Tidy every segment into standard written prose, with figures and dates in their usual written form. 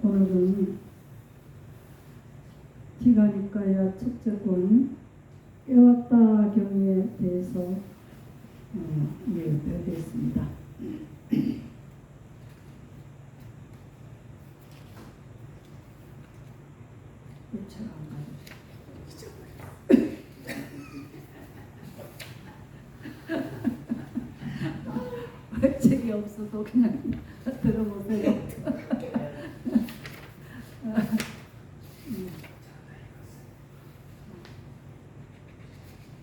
오늘은 기가니까야 첫째 권 깨웠다 경에 대해서 배우겠습니다. 책이 없어도 그냥 들어보세요.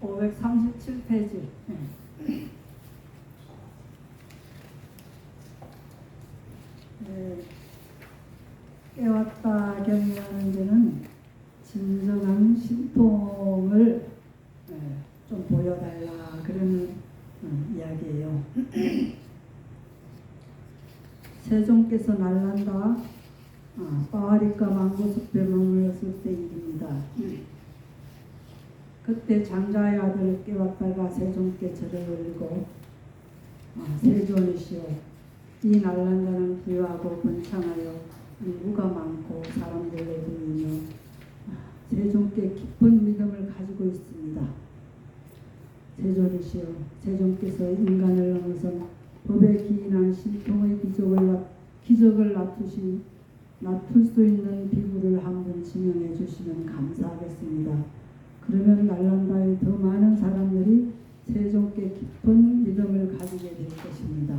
537페이지. 깨웠다 경이라는 데는 진정한 신통을 좀 보여달라 그러는 이야기예요. 세종께서 날란다 빠리까 망고숲에 머물렀을 때 일입니다. 그때 장자의 아들을 깨웠다가 세종께 절을 올리고 세존이시여 이 날란다는 부유하고 번창하여 인구가 많고 사람들로 보이며 세종께 깊은 믿음을 가지고 있습니다. 세존이시여 세종께서 인간을 넘어선 법에 기인한 신통의 기적을 놔둘 수 있는 비구를 한번 지명해 주시면 감사하겠습니다. 그러면 날란다에 더 많은 사람들이 세종께 깊은 믿음을 가지게 될 것입니다.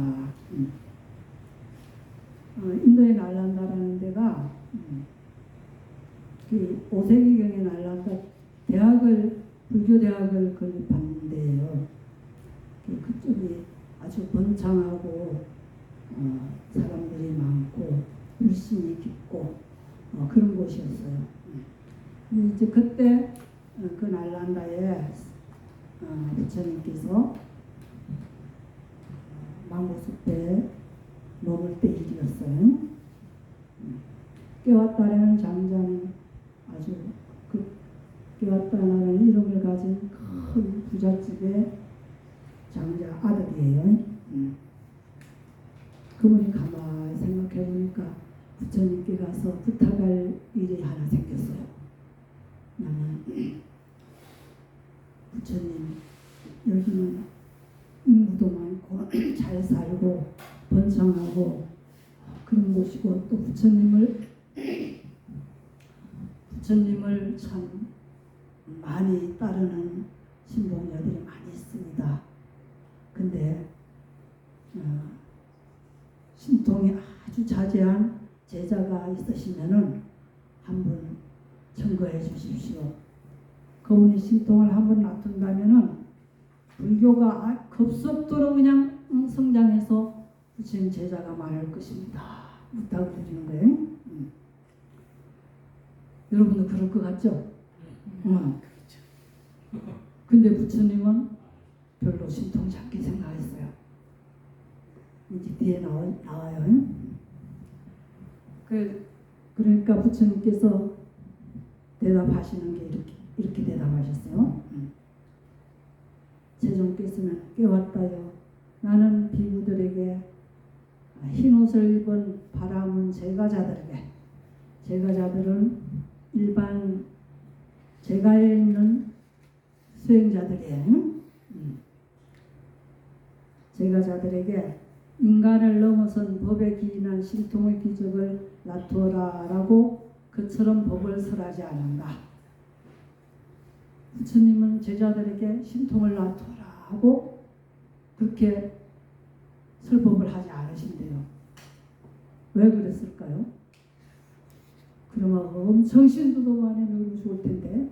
인도의 날란다라는 데가 5세기경에 날란다 불교 대학을 건립한 데예요. 그쪽이 아주 번창하고 사람들이 많고 불신이 깊고 그런 곳이었어요. 이제 그때 그 날란다에 부처님께서 망고숲에 머물 때 일이었어요. 깨웠다라는 장자는 아주 깨웠다라는 이름을 가진 큰 부잣집의 장자 아들이에요. 그분이 가만히 생각해 보니까 부처님께 가서 부탁할 일이 하나 생겼어요. 나는 부처님 여기는 인구도 많고 잘 살고 번창하고 그런 곳이고 또 부처님을 참 많이 따르는 신봉자들이 많이 있습니다. 근데 신통이 아주 자제한 제자가 있으시면은 한번 청구해 주십시오. 그분이 신통을 한번 놔둔다면은 불교가 급속도로 그냥 성장해서 부처님 제자가 많을 것입니다. 부탁을 드리는 거예요. 여러분도 그럴 것 같죠? 근데 부처님은 별로 신통치 않게 생각했어요. 이제 뒤에 나와요. 그러니까 부처님께서 대답하시는 게 이렇게 대답하셨어요. 세종께서는 깨웠다요. 나는 비구들에게 흰옷을 입은 바람은 제가자들은 일반 제가에 있는 수행자들이에요. 제가자들에게 인간을 넘어선 법에 기인한 신통의 기적을 놔두어라라고 그처럼 법을 설하지 않는다. 부처님은 제자들에게 신통을 놔두어라 하고 그렇게 설법을 하지 않으신대요. 왜 그랬을까요? 그러면 엄청 신도도 많이 놀고 좋을 텐데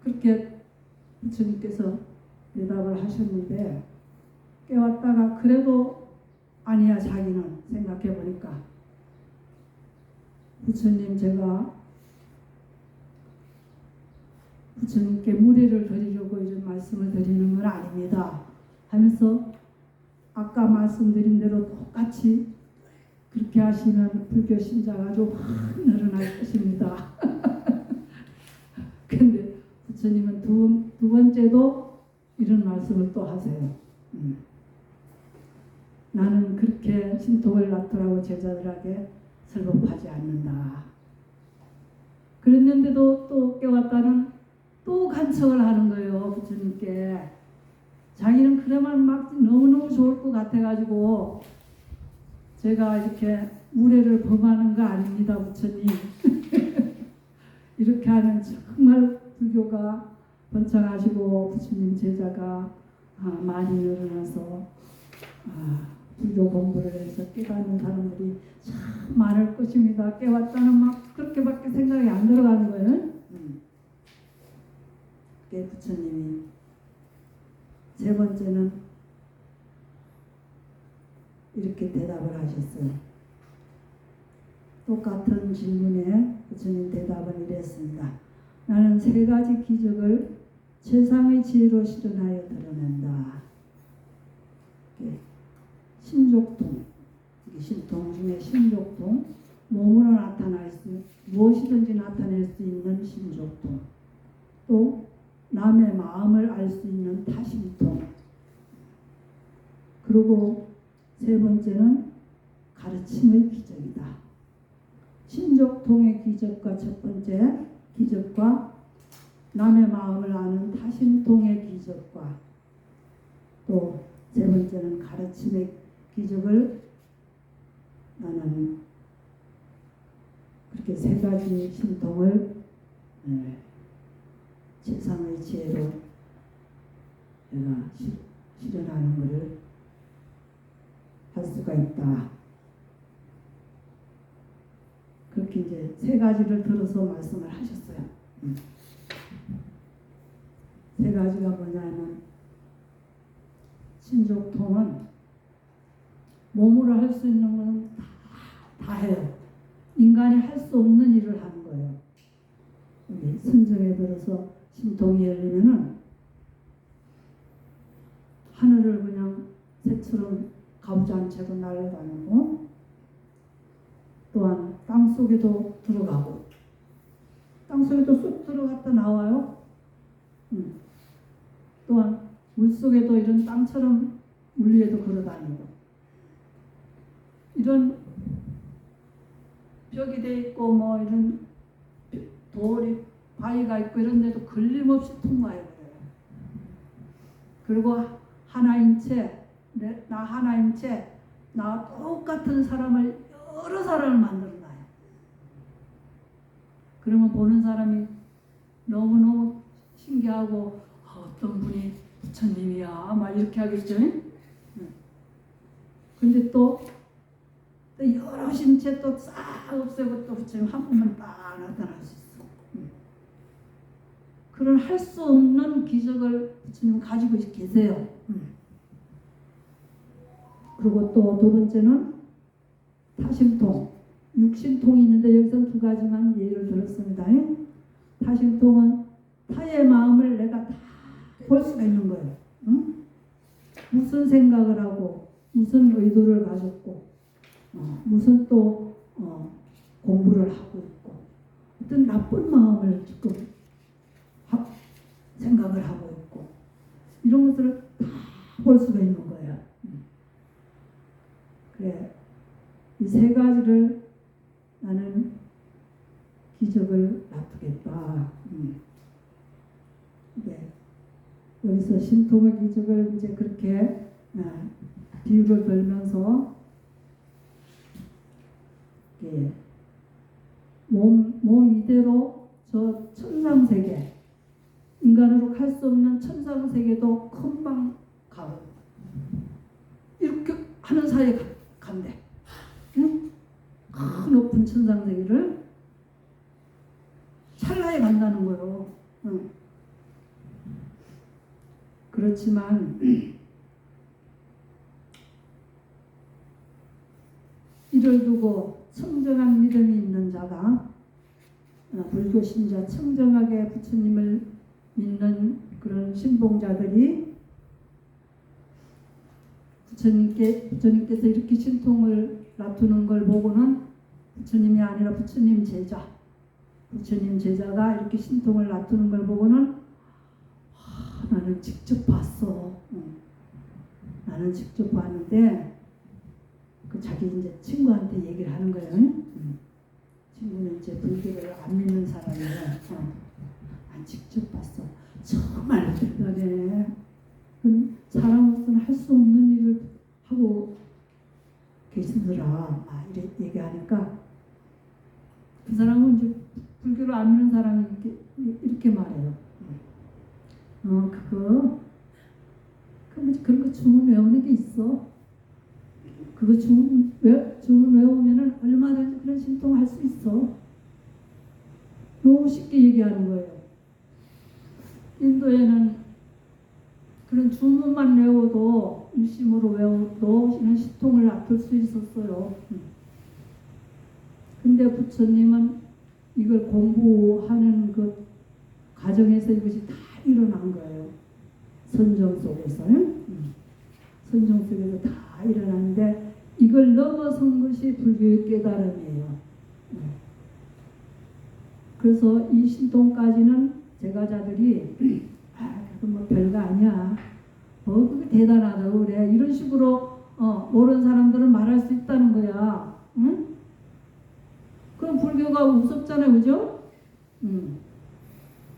그렇게 부처님께서 대답을 하셨는데 깨웠다가 그래도 아니야 자기는 생각해 보니까 부처님 제가 부처님께 무례를 드리려고 이런 말씀을 드리는 건 아닙니다 하면서 아까 말씀드린 대로 똑같이 그렇게 하시면 불교 신자가 아주 확 늘어날 것입니다. 근데 부처님은 두 번째도 이런 말씀을 또 하세요. 나는 그렇게 그렇게 신통을 놔두라고 제자들에게 설법하지 않는다. 그랬는데도 또 깨웠다는 또 간청을 하는 거예요. 부처님께. 자기는 그러면 막 너무너무 좋을 것 같아가지고 제가 이렇게 무례를 범하는 거 아닙니다, 부처님. 이렇게 하면 정말 불교가 번창하시고 부처님 제자가 많이 늘어나서 불교 공부를 해서 깨닫는 사람들이 참 많을 것입니다. 깨웠다는 막 그렇게밖에 생각이 안 들어가는 거예요. 그게 부처님이 세 번째는 이렇게 대답을 하셨어요. 똑같은 질문에 부처님 대답은 이랬습니다. 나는 세 가지 기적을 최상의 지혜로 실현하여 드러낸다. 신족통, 신통 중에 신족통, 몸으로 나타날 수, 무엇이든지 나타낼 수 있는 신족통, 또 남의 마음을 알 수 있는 타심통, 그리고 세 번째는 가르침의 기적이다. 신족통의 기적과 첫 번째 기적과 남의 마음을 아는 타심통의 기적과 또 세 번째는 가르침의 기적을 나는 그렇게 세 가지 신통을 최상의 지혜로 내가 실현하는 것을 할 수가 있다. 그렇게 이제 세 가지를 들어서 말씀을 하셨어요. 세 가지가 뭐냐면 신족통은 몸으로 할 수 있는 건 다 해요. 인간이 할 수 없는 일을 하는 거예요. 여기 선정에 들어서 신통이 열리면은 하늘을 그냥 새처럼 가부장체로 날아다니고 또한 땅속에도 들어가고 땅속에도 쑥 들어갔다 나와요. 또한 물속에도 이런 땅처럼 물 위에도 걸어다니고 이런 벽이 돼 있고 뭐 이런 돌이 바위가 있고 이런 데도 걸림없이 통과해요. 그리고 하나인 채, 나 하나인 채, 나 똑같은 사람을 여러 사람을 만들어놔요. 그러면 보는 사람이 너무너무 신기하고 어떤 분이 부처님이야 막 이렇게 하겠죠. 근데 또 여러 신체 또 싹 없애고 또 부처님 한 번만 딱 나타날 수 있어. 그런 할 수 없는 기적을 부처님 가지고 계세요. 그리고 또 두 번째는 타심통, 육신통이 있는데 여기서 두 가지만 예를 들었습니다. 타심통은 타의 마음을 내가 다 볼 수가 있는 거예요. 무슨 생각을 하고 무슨 의도를 가졌고 무슨 또 공부를 하고 있고 어떤 나쁜 마음을 지금 생각을 하고 있고 이런 것들을 다 볼 수가 있는 거예요. 그래, 이 세 가지를 나는 기적을 놔두겠다. 네. 여기서 신통의 기적을 이제 그렇게 비유를 들면서 몸 이대로 저 천상세계 인간으로 갈 수 없는 천상세계도 금방 가고 이렇게 하는 사이에 간대. 응? 큰 높은 천상세계를 찰나에 간다는 거예요. 응. 그렇지만 이를 두고 청정한 믿음이 있는 자가 불교 신자 청정하게 부처님을 믿는 그런 신봉자들이 부처님께서 이렇게 신통을 놔두는 걸 보고는 부처님이 아니라 부처님 제자가 이렇게 신통을 놔두는 걸 보고는 나는 직접 봤어. 나는 직접 봤는데 자기 이제 친구한테 얘기를 하는 거예요. 친구는 이제 불교를 안 믿는 사람이에요. 난 직접 봤어. 정말 대단해. 사람으로서는 할 수 없는 일을 하고 계시더라. 이렇게 얘기하니까 그 사람은 이제 불교를 안 믿는 사람이 이렇게 말해요. 그런 거 주문 외우는 게 있어. 그거 주문 외우면은 얼마든지 그런 신통을 할 수 있어. 너무 쉽게 얘기하는 거예요. 인도에는 그런 주문만 외워도 일심으로 외워도 이런 신통을 앞둘 수 있었어요. 근데 부처님은 이걸 공부하는 그 과정에서 이것이 다 일어난 거예요. 선정 속에서. 선정 속에서 다 일어났는데 이걸 넘어선 것이 불교의 깨달음이에요. 그래서 이 신통까지는 제가자들이 그건 뭐 별거 아니야. 그게 대단하다고 그래. 이런 식으로 모르는 사람들은 말할 수 있다는 거야. 응? 그럼 불교가 무섭잖아요, 그죠?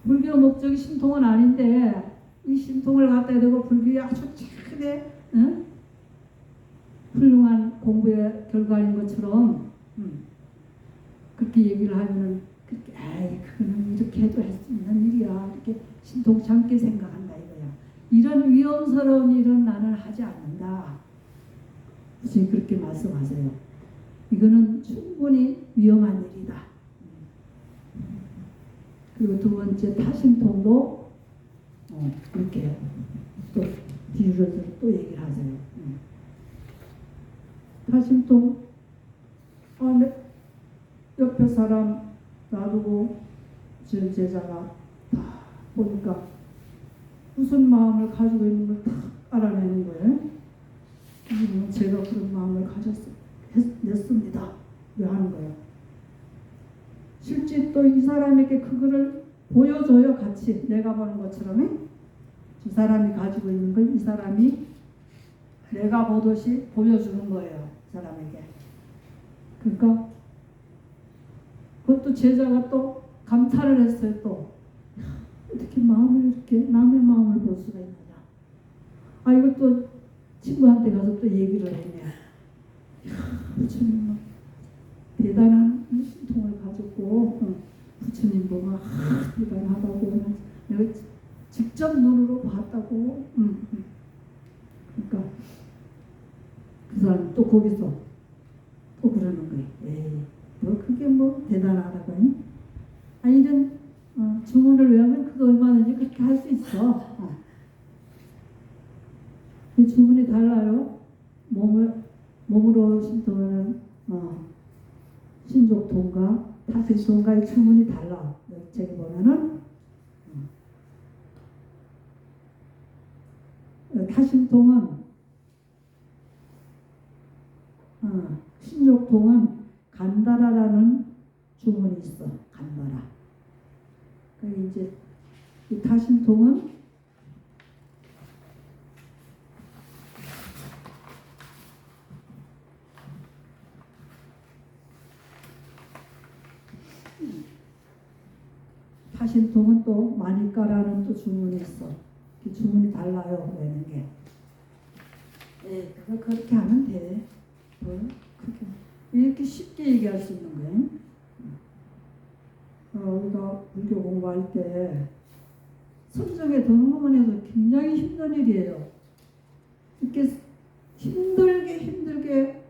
불교 목적이 신통은 아닌데 이 신통을 갖다 대고 불교에 아주 최근에 훌륭한 공부의 결과인 것처럼 그렇게 얘기를 하면은 그렇게 그거는 이렇게 해도 할 수 있는 일이야. 이렇게 신통치 않게 생각한다 이거야. 이런 위험스러운 일은 나는 하지 않는다. 무슨 그렇게 말씀하세요. 이거는 충분히 위험한 일이다. 그리고 두 번째 타심통도 그렇게 또 뒤로 또 얘기를 하세요. 타심통 옆에 사람 놔두고 제 제자가 다 보니까 무슨 마음을 가지고 있는 걸 다 알아내는 거예요. 제가 그런 마음을 냈습니다. 왜 하는 거예요? 실제 또 이 사람에게 그거를 보여줘요. 같이 내가 보는 것처럼. 이 사람이 가지고 있는 걸 이 사람이 내가 보듯이 보여주는 거예요. 이 사람에게. 그러니까 그것도 제자가 또 감탄을 했어요. 또 어떻게 마음을 이렇게 남의 마음을 볼 수가 있느냐. 이것도 친구한테 가서 또 얘기를 했네. 부처님 대단한 신통을 가졌고 부처님 보면 대단하다고 내가 직접 눈으로 봤다고. 그러니까 그 사람 또 거기서 또 그러는 거예요. 너 그게 뭐 대단하다고 하니? 이런 주문을 외우면 그거 얼마든지 그렇게 할 수 있어. 이 주문이 달라요. 몸으로 신통하는 신족통과 타심통과의 주문이 달라. 저기 보면은 타심통은 신족통은 간다라라는 주문이 있어. 간다라. 그러니까 이제 이 타심통은 타심통은 또 마니까라는 또 주문이 있어. 그 주문이 달라요. 외는 게. 그거 그렇게 하면 돼. 그렇게 이렇게 쉽게 얘기할 수 있는 거예요. 우리가 불교 공부할 때 선정에 드는 것만 해도 굉장히 힘든 일이에요. 이렇게 힘들게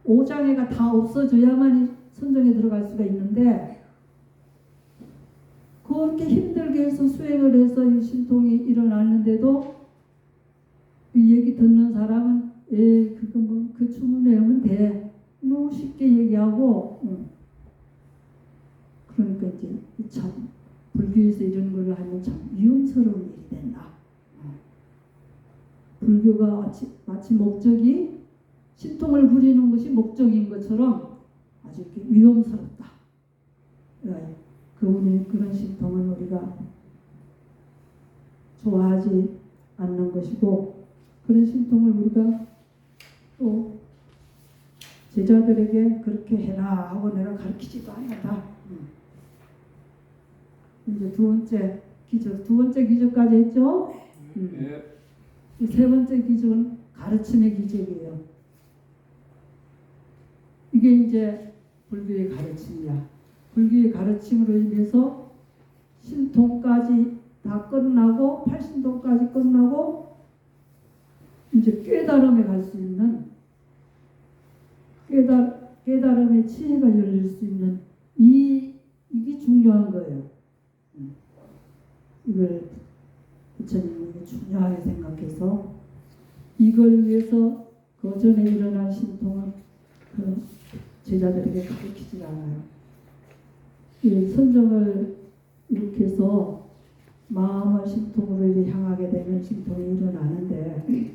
오장애가 다 없어져야만 선정에 들어갈 수가 있는데 그렇게 힘들게 해서 수행을 해서 이 신통이 일어났는데도 이 얘기 듣는 사람은 그거 뭐 그 주문 외우면 돼. 너무 쉽게 얘기하고 그러니까 이제 참 불교에서 이런 걸 하면 참 위험스러운 일이 된다. 불교가 마치 목적이 신통을 부리는 것이 목적인 것처럼 아주 이렇게 위험스럽다. 그런 신통은 우리가 좋아하지 않는 것이고 그런 신통을 우리가 또 제자들에게 그렇게 해라 하고 내가 가르치지도 않았다. 이제 두 번째 기적까지 했죠. 이 세 번째 기적은 가르침의 기적이에요. 이게 이제 불교의 가르침이야. 불교의 가르침으로 인해서 신통까지 다 끝나고 팔신통까지 끝나고 이제 깨달음에 갈 수 있는 깨달음의 지혜가 열릴 수 있는 이게 중요한 거예요. 이걸 부처님이 중요하게 생각해서 이걸 위해서 그 전에 일어난 신통은 그 제자들에게 가르치지 않아요. 이 선정을 이렇게 해서 마음을 신통으로 이제 향하게 되면 신통이 일어나는데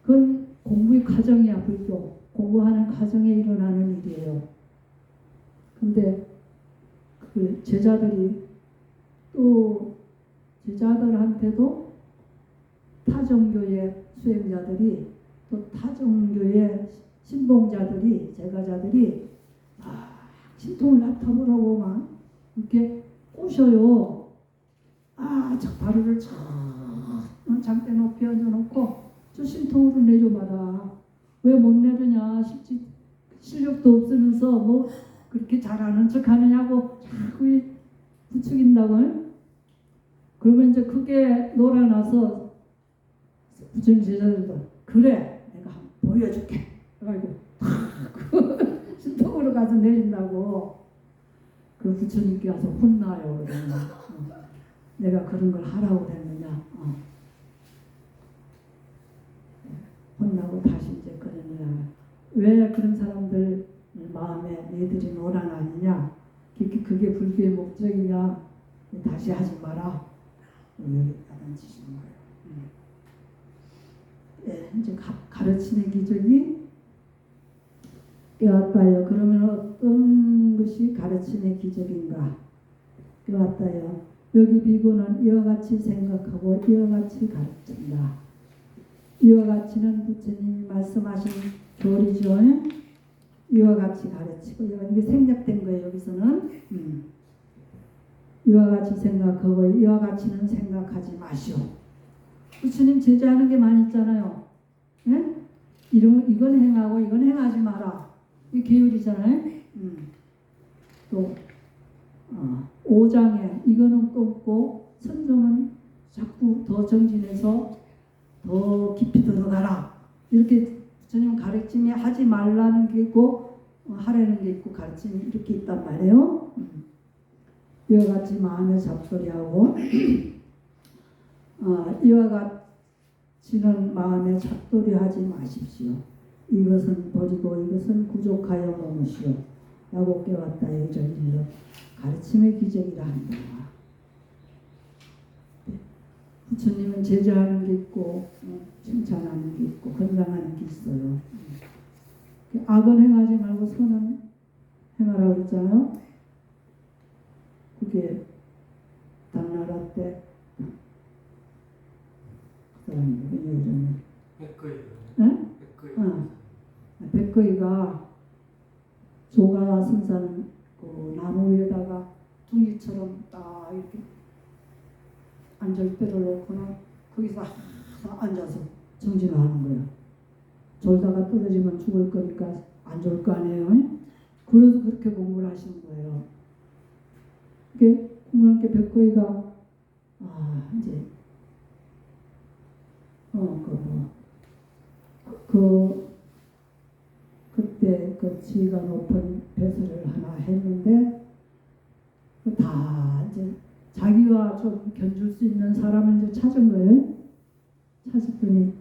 그건 공부의 과정이야. 불교 공부하는 과정에 일어나는 일이에요. 근데 그 제자들이 또 제자들한테도 타종교의 수행자들이 또 타종교의 신봉자들이 제가자들이 신통을 나타보라고 막 이렇게 꼬셔요. 저 바로를 장대 높이 얹어놓고 저 신통으로 내줘봐라. 왜 못 내느냐? 실력도 없으면서 뭐 그렇게 잘하는 척 하느냐고 자꾸 부추긴다고. 그러면 이제 크게 놀아나서 부처님 제자들도 그래 내가 한번 보여줄게. 그래가지고 신통으로 가서 내린다고. 그 부처님께 가서 혼나요. 그러면 내가 그런 걸 하라고 그랬느냐. 혼나고 다시 이제 그러느냐. 왜 그런 사람들 마음에 너희들이 놀아나느냐. 그게 불교의 목적이냐. 다시 하지 마라. 여기 가르치시는 거예요. 이제 가르치는 기적이 깨웠다요. 그러면 어떤 것이 가르침의 기적인가? 깨웠다요. 여기 비구는 이와 같이 생각하고 이와 같이 가르친다. 이와 같이는 부처님이 말씀하신 교리죠. 이와 같이 가르치고 이게 생략된 거예요. 여기서는 이와 같이 생각하고 이와 같이는 생각하지 마시오. 부처님 제재하는 게 많이 있잖아요. 예? 이건 행하고 이건 행하지 마라. 이 계율이잖아요. 또 5장에 이거는 끊고 선정은 자꾸 더 정진해서 더 깊이 들어가라. 이렇게 부처님 가르침이 하지 말라는 게 있고 하라는 게 있고 가르침이 이렇게 있단 말이에요. 이와 같이 마음에 잡소리하고 이와 같이는 마음에 잡소리하지 마십시오. 이것은 버리고 이것은 부족하여 머무시오. 라고 깨웠다. 이런 가르침의 기적이라 한다. 부처님은 제재하는 게 있고 칭찬하는 게 있고 건강하는 게 있어요. 악은 행하지 말고 선은 행하라고 했잖아요. 그게 당나라 때 그 사람이 누구냐 이름이 백거이가 조가 선사는 그 나무 위에다가 둥이처럼 딱 이렇게 안절대를 놓고는 거기서 앉아서 정진을 하는 거예요. 졸다가 떨어지면 죽을 거니까 안 좋을 거 아니에요. 그래서 그렇게 공부를 하시는 거예요. 그게 공부할 게 백거이가 이제 그때 그 지위가 높은 배설을 하나 했는데 다 이제 자기와 좀 견줄 수 있는 사람을 이제 찾은 거예요. 찾았더니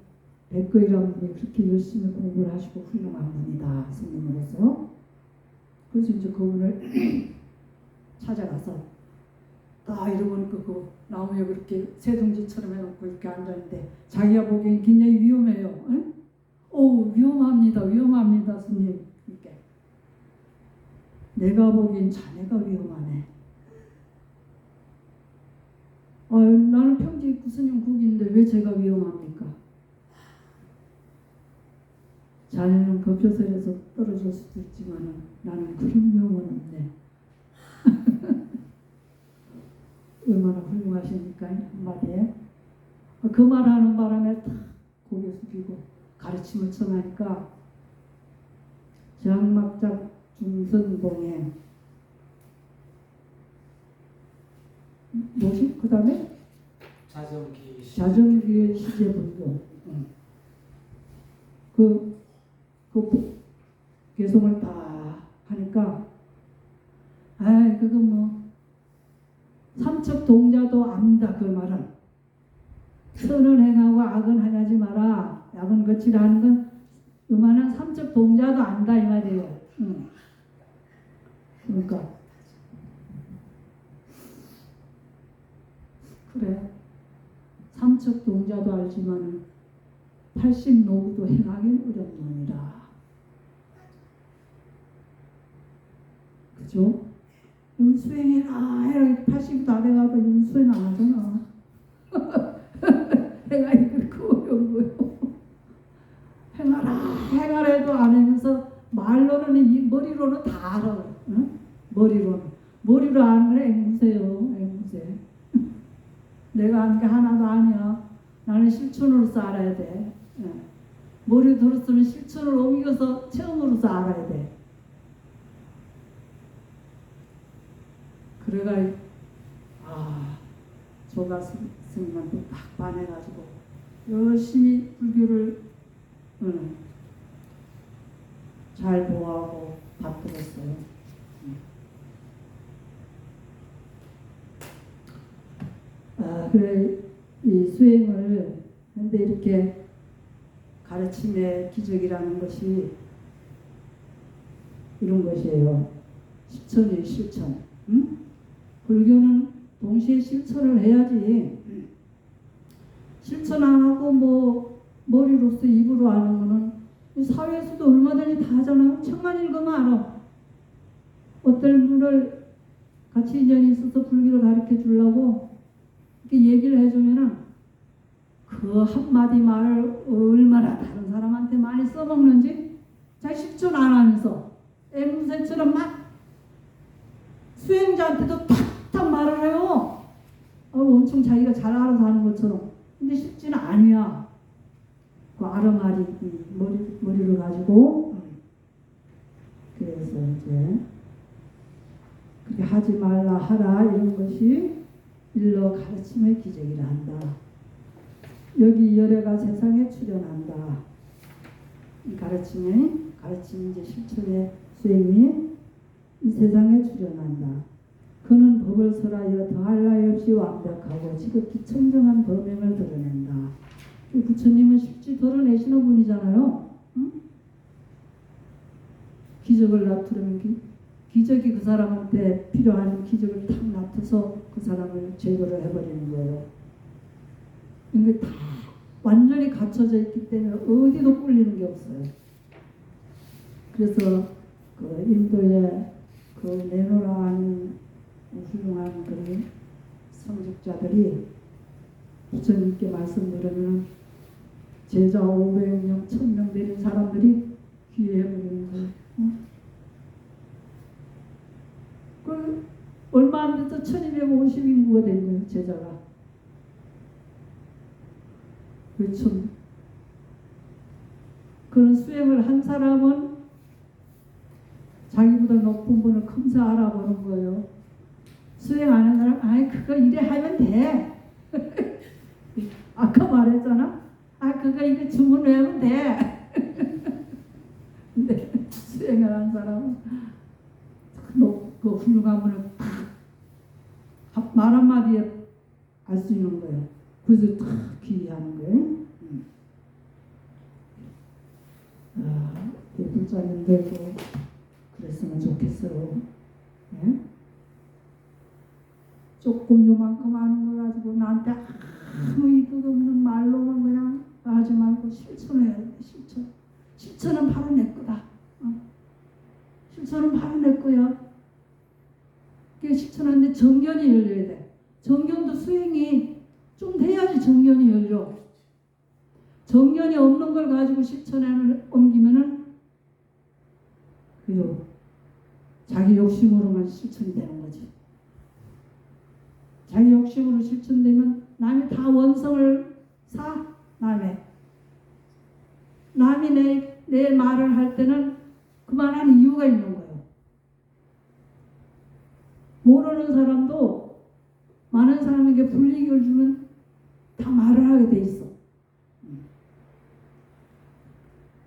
백거이라는 분이 그렇게 열심히 공부를 하시고 훌륭한 분이다 스님으로서. 그래서 이제 그분을 찾아가서 딱 이러고 그 나무에 그렇게 새둥지처럼 해놓고 이렇게 앉아있는데 자기가 보기엔 굉장히 위험해요. 응? 위험합니다 스님. 이렇게 내가 보기엔 자네가 위험하네. 나는 평지 스님 국인데 왜 제가 위험합니까? 자네는 그 벼슬에서 떨어질 수도 있지만 나는 그런 영은 없네. 얼마나 훌륭하십니까? 한마디에. 그 말하는 바람에 탁 고개 숙이고 가르침을 청하니까 장막장 중선봉에 뭐지? 그 다음에 자정기의 시제불교 그 개송을 다 하니까 아이 그거 뭐 삼척 동자도 안다. 그 말은 선은 행하고 악은 하지 마라. 악은 거치라는 건 요만한 삼척 동자도 안다 이 말이에요. 그러니까 그래 삼척 동자도 알지만 80 노구도 행하기 어렵느니라. 그죠? 수행해라 해라. 80도 다 돼가도 수행 안 하잖아. 행하기 그렇게 어려운 거예요. 행하라 해도 안 하면서 말로는 머리로는 다 알아. 응? 머리로 아는 건 앵무새요. 앵무새. 내가 아는 게 하나도 아니야. 나는 실천으로서 알아야 돼. 머리 들었으면 실천을 옮겨서 체험으로서 알아야 돼. 그래가 조가 스님한테 딱 반해가지고 열심히 불교를 잘 보호하고 받들었어요. 그래 이 수행을 근데 이렇게 가르침의 기적이라는 것이 이런 것이에요. 실천이 실천. 불교는 동시에 실천을 해야지. 실천 안 하고 뭐 머리로서 입으로 아는 거는 사회에서도 얼마든지 다 하잖아요. 책만 읽으면 알아. 어떤 분을 같이 인연이 있어서 불교를 가르쳐 주려고 이렇게 얘기를 해주면은 그 한마디 말을 얼마나 다른 사람한테 많이 써먹는지 잘 실천 안 하면서 앵무새처럼 막 수행자한테도 탁탁 말을 해요. 엄청 자기가 잘 알아서 하는 것처럼. 근데 쉽지는 아니야. 그 아르마리 머리를 가지고. 그래서 이제 그렇게 하지 말라 하라 이런 것이 일러 가르침의 기적이라 한다. 여기 열애가 세상에 출현한다. 이 가르침 이제 실천의 수행이 이 세상에 출현한다. 그는 법을 설하여 더할 나위 없이 완벽하고 지극히 청정한 법명을 드러낸다. 부처님은 실제 드러내시는 분이잖아요. 응? 기적을 나타내면 기적이 그 사람한테 필요한 기적을 탁 나타서 그 사람을 제거를 해버리는 거예요. 이게 다 완전히 갖춰져 있기 때문에 어디도 꿀리는 게 없어요. 그래서 그 인도의 그 네노라 하는 훌륭한 그 성직자들이 부처님께 말씀드리면 제자 500명, 1000명 되는 사람들이 귀해버리는 거예요. 그 얼마 안 돼서 1250인구가 된 거예요, 제자가. 참 그런 수행을 한 사람은 자기보다 높은 분을 금세 알아보는 거예요. 수행 안 하는 사람, 그거 이래 하면 돼. 아까 말했잖아. 그거 이거 주문 외우면 돼. 근데 수행을 한 사람은 그 훌륭한 분을 말 한마디에 알 수 있는 거예요. 그래서 다 귀의하는 거예요. 불자님들도 그랬으면 좋겠어요. 네? 조금 요만큼 아는 거 가지고 나한테 아무 이득 없는 말로만 그냥 하지 말고 실천해야 돼. 실천은 바로 내 거다. 실천은 바로 내 거야. 그게 실천하는데 정견이 열려야 돼. 정견도 수행이 좀 돼야지 정견이 열려. 정견이 없는 걸 가지고 실천에 옮기면은 그죠? 자기 욕심으로만 실천이 되는 거지. 자기 욕심으로 실천되면 남이 다 원성을 사. 남이 내 말을 할 때는 그만한 이유가 있는 거예요. 모르는 사람도 많은 사람에게 불이익을 주면 다 말을 하게 돼 있어.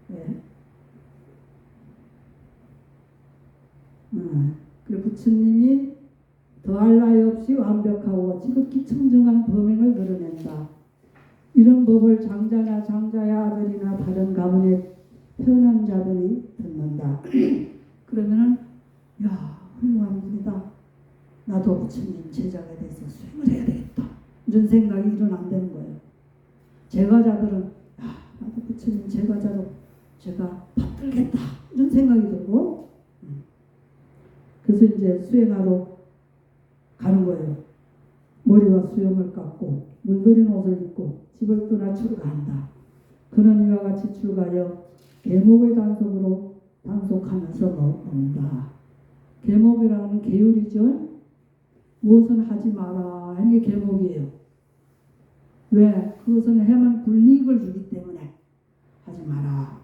네. 그리고 부처님이 더할 나위 없이 완벽하고 지극히 청정한 범행을 드러낸다. 이런 법을 장자나 장자의 아들이나 다른 가문의 편한 자들이 듣는다. 그러면은 야, 훌륭한 분이다. 나도 부처님 제자가 돼서 수행을 해야 되겠다. 이런 생각이 일어난다는 거예요. 제가자들은 야, 나도 부처님 제가자로 제가 받들겠다. 이런 생각이 들고 그래서 이제 수행하러 가는 거예요. 머리와 수염을 깎고 물들인 옷을 입고 집을 떠나 출가한다. 그는 이와 같이 출가하여 계목의 단속하면서 먹는다. 계목이라는 계율이죠. 무엇은 하지 마라 하는 게 계목이에요. 왜? 그것은 해만 불이익을 주기 때문에 하지 마라.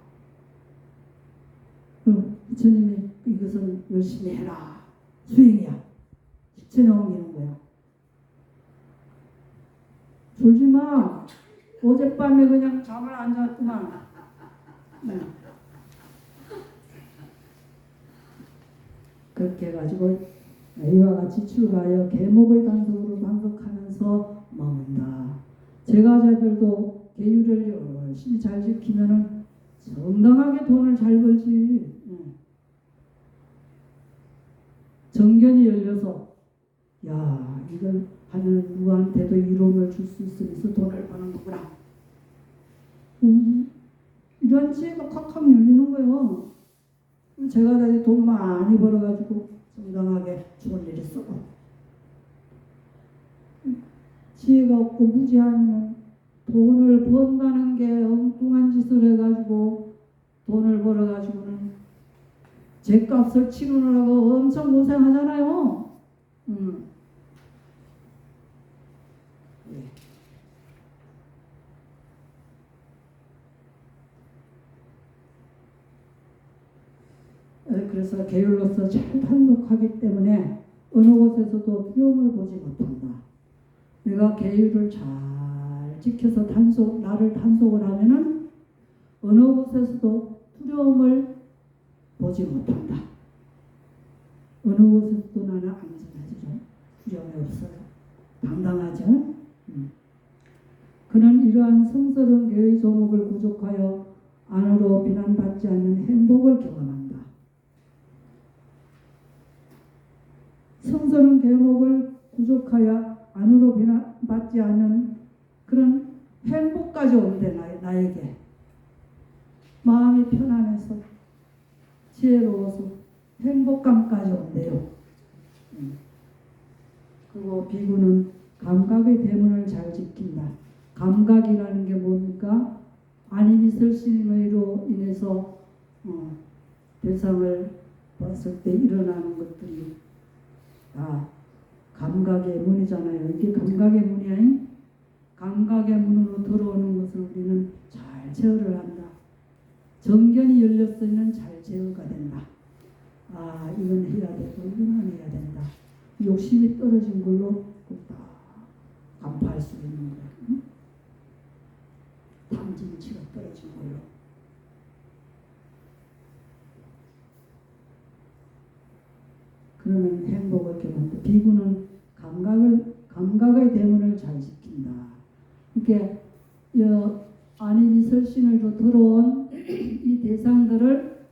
그럼 부처님이 이것은 열심히 해라. 수행이야. 실천에 옮기는 거야. 졸지 마. 어젯밤에 그냥 잠을 안 잤구만. 네. 그렇게 해가지고 이와 같이 출가하여 계목의 단속하면서 머문다. 제가자들도 계율을 열심히 잘 지키면은 정당하게 돈을 잘 벌지. 정견이 열려서 야, 이걸 하면 누구한테도 이로움을 줄 수 있으면서 돈을 버는 거구나. 이런 지혜가 콱콱 열리는 거예요. 제가 다시 돈 많이 벌어가지고 정당하게 죽을 일이 쓰고 지혜가 없고 무지하면 돈을 번다는 게 엉뚱한 짓을 해가지고 돈을 벌어가지고는 죗값을 치르느라고 엄청 고생하잖아요. 그래서 계율로서 잘 단속하기 때문에 어느 곳에서도 두려움을 보지 못한다. 내가 계율을 잘 지켜서 나를 단속을 하면은 어느 곳에서도 두려움을 보지 못한다. 어느 곳에서도 나는 안전하죠. 두려움이 없어요. 당당하죠. 그는 이러한 성스러운 계의 조목을 구족하여 안으로 비난받지 않는 행복을 경험한다. 성스러운 계목을 구족하여 안으로 비난받지 않는 그런 행복까지 온대. 나에게 마음이 편안해서 지혜로워서 행복감까지 온대요. 그리고 비구는 감각의 대문을 잘 지킨다. 감각이라는 게 뭡니까? 안임이 설신의로 인해서 대상을 봤을 때 일어나는 것들이 다 감각의 문이잖아요. 이게 감각의 문이야. 감각의 문으로 들어오는 것을 우리는 잘 제어를 한다. 정견이 열렸으면 잘 제어가 된다. 아, 이건 해야 되고 이건 안 해야 된다. 욕심이 떨어진 걸로 다 간파할 수 있는 거예요. 탐진치가 떨어진 걸로. 그러면 행복을 경험한다. 비구는 감각의 대문을 잘 지킨다. 이렇게 안임이 설신으로 들어온 이 대상들을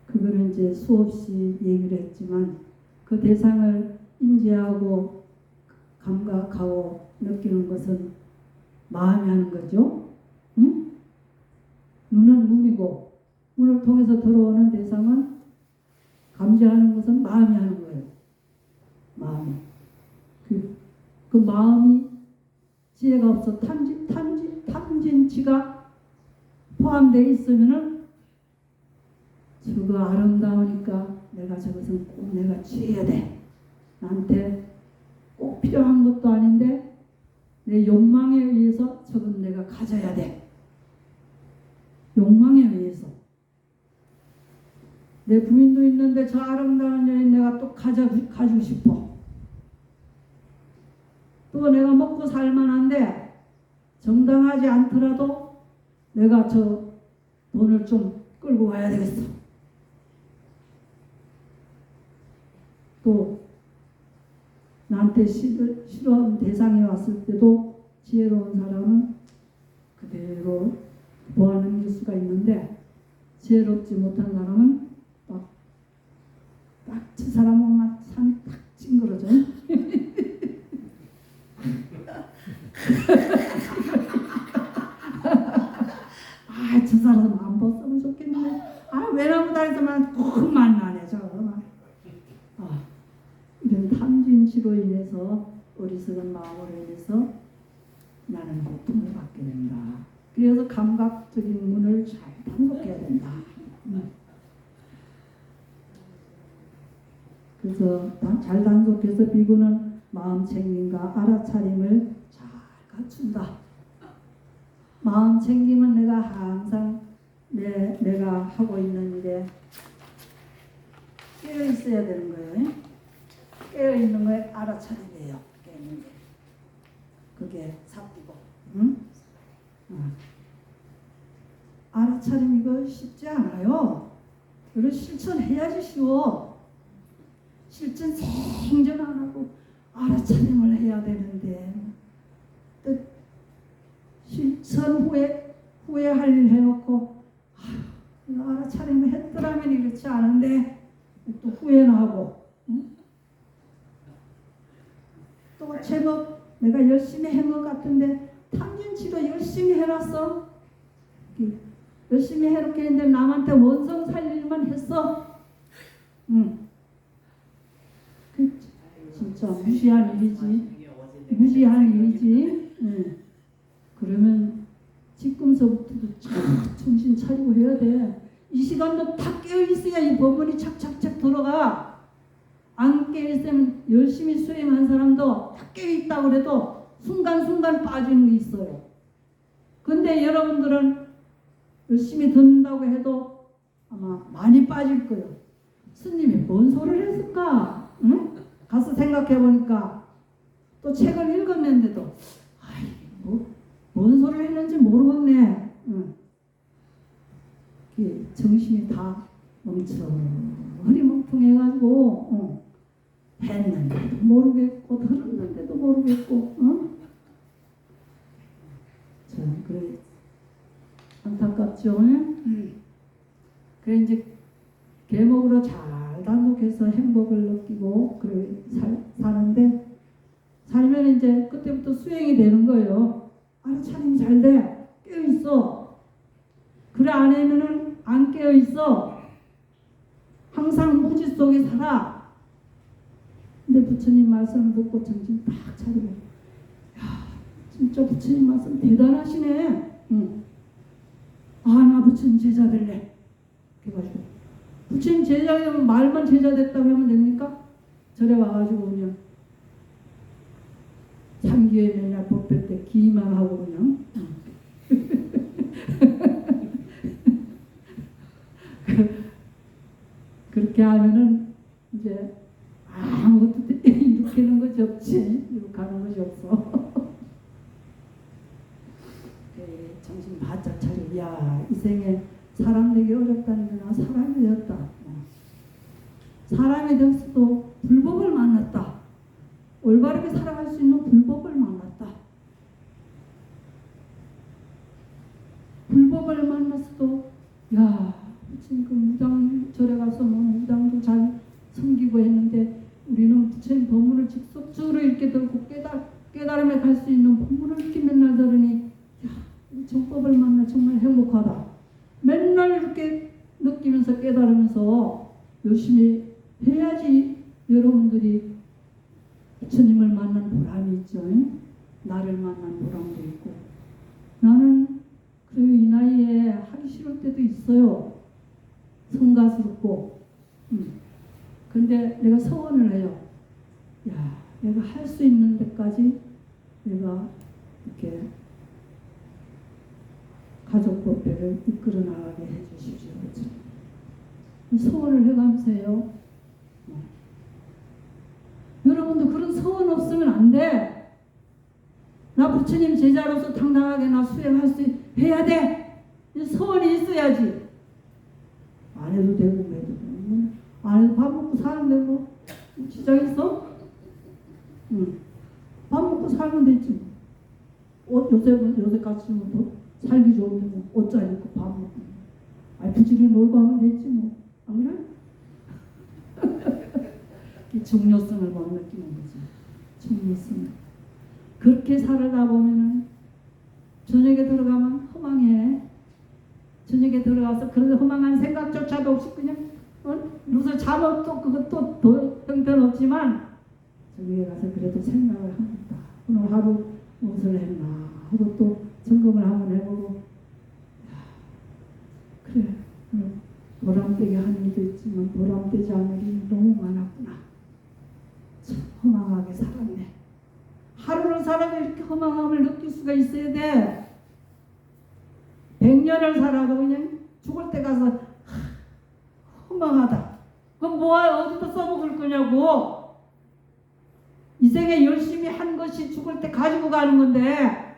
그거는 이제 수없이 얘기를 했지만 그 대상을 인지하고 감각하고 느끼는 것은 마음이 하는 거죠. 응? 눈은 문이고 문을 통해서 들어오는 대상은 감지하는 것은 마음이 하는 거예요. 마음이. 그 마음이 지혜가 없어 탐진치가 포함되어 있으면은 저거 아름다우니까 내가 저것은 꼭 내가 취해야 돼. 나한테 꼭 필요한 것도 아닌데 내 욕망에 의해서 저건 내가 가져야 돼. 욕망에 의해서. 내 부인도 있는데 저 아름다운 여인 내가 또 가지고 싶어. 또 내가 먹고 살만한데 정당하지 않더라도 내가 저 돈을 좀 끌고 가야 되겠어. 또 나한테 싫어하는 대상이 왔을 때도 지혜로운 사람은 그대로 보완할 수가 있는데 지혜롭지 못한 사람은 딱 저 사람만 산이 탁 찡그러져. 아, 저 사람 안 봤으면 좋겠는데 외나무다리에서만 꼭 만나네 저거. 이런 탐진치로 인해서 어리석은 마음으로 인해서 나는 고통을 받게 된다. 그래서 감각적인 문을 잘 단속해야 된다. 그래서 잘 단속해서 비구는 마음 챙김과 알아차림을 잘 갖춘다. 마음 챙김은 내가 항상 내가 하고 있는 일에 깨어 있어야 되는 거예요. 깨어 있는 거에 알아차림이에요. 깨어 있는 게. 그게 삽이고. 응? 알아차림 이거 쉽지 않아요. 그걸 실천해야지 쉬워. 실천 생전 안 하고 알아차림을 해야 되는데 또 실천 후회할 일 해놓고 알아차림을 했더라면 이렇지 않은데 또 후회는 하고. 응? 또 제법 내가 열심히 한 것 같은데 탐진치도 열심히 해놨어. 열심히 해놓게 했는데 남한테 원성 살릴만 했어. 진짜 무시한 일이지. 무시한 일이지. 그러면 지금서부터도 정신 차리고 해야 돼. 이 시간도 다 깨어있어야 이 법문이 착착착 들어가. 안 깨어있으면 열심히 수행한 사람도 다 깨어있다고 그래도 순간순간 빠지는 게 있어요. 근데 여러분들은 열심히 듣는다고 해도 아마 많이 빠질 거예요. 스님이 뭔 소리를 했을까? 응? 가서 생각해보니까 또 책을 읽었는데도 뭔 소리를 했는지 모르겠네. 응. 정신이 다 흐리멍텅해가지고 했는데도 모르겠고 들었는데도 모르겠고. 참 그래 안타깝죠. 그래 이제 계목으로 잘 단속해서 행복을 느끼고 그래 사는데 살면 이제 그때부터 수행이 되는 거예요. 차림이 잘 돼. 깨어 있어. 그래 안에는 안 깨어 있어. 항상 무지 속에 살아. 근데 부처님 말씀을 듣고 정신 딱 차리고, 야, 진짜 부처님 말씀 대단하시네. 나 부처님 제자 될래. 그래가지고 부처님 제자 되면 말만 제자 됐다고 하면 됩니까? 절에 와가지고 그냥 3기회 맨날 법회 때 기만 하고 그냥 그렇게 하면은 이제 아무것도 이룩하는 것이 없지. 이룩하는 것이 없어. 정신 바짝 차리고, 야, 이 생에 사람 되기 어렵다는데 나 사람이 되었다. 사람이 되었어도 불법을 만났다. 올바르게 살아갈 수 있는 불법을 만났다. 불법을 만났어도 야, 지금 그 무당 절에 가서 뭐 무당도 잘 섬기고 했는데 우리는 부처님 법문을 직접적으로 이렇게 들고 깨달음에 갈 수 있는 법문을 이렇게 맨날 들으니 야, 정법을 만나 정말 행복하다. 맨날 이렇게 느끼면서 깨달으면서 열심히 해야지 여러분들이 부처님을 만난 보람이 있죠. 나를 만난 보람도 있고. 나는 이 나이에 하기 싫을 때도 있어요. 성가스럽고. 근데 내가 서원을 해요. 야, 내가 할 수 있는 데까지 내가 이렇게 가족법회를 이끌어 나가게 해주십시오. 서원을 해가면서 해요. 여러분도 그런 서원 없으면 안 돼. 나 부처님 제자로서 당당하게 나 수행할 수 해야 돼. 서원이 있어야지. 안 해도 되고 해도 되고. 안 해도 밥 먹고 사는데 뭐 지장 있어? 밥 먹고 살면 되지. 요새까지 뭐 살기 좋은데 뭐 옷 잘 입고 밥 먹고. 부지런히 놀고 하면 되지 뭐. 안 그래? 중요성을 못 느끼는 거지. 중요성. 그렇게 살다 보면은 저녁에 들어가면 허망해. 저녁에 들어가서 그런 허망한 생각조차도 없이 그냥 누서 자면 또 그것도 형편없지만 저녁에 가서 그래도 생각을 합니다. 오늘 하루 무엇을 했나 하고 또 점검을 한번 해보고 그래 보람되게 한 일도 있지만 보람되지 않은 일이 너무 많았구나. 참 허망하게 살았네. 하루를 살아도 이렇게 허망함을 느낄 수가 있어야 돼. 100년을 살아도 그냥 죽을 때 가서 허망하다. 그럼 뭐야 어디다 써먹을 거냐고. 이 생에 열심히 한 것이 죽을 때 가지고 가는 건데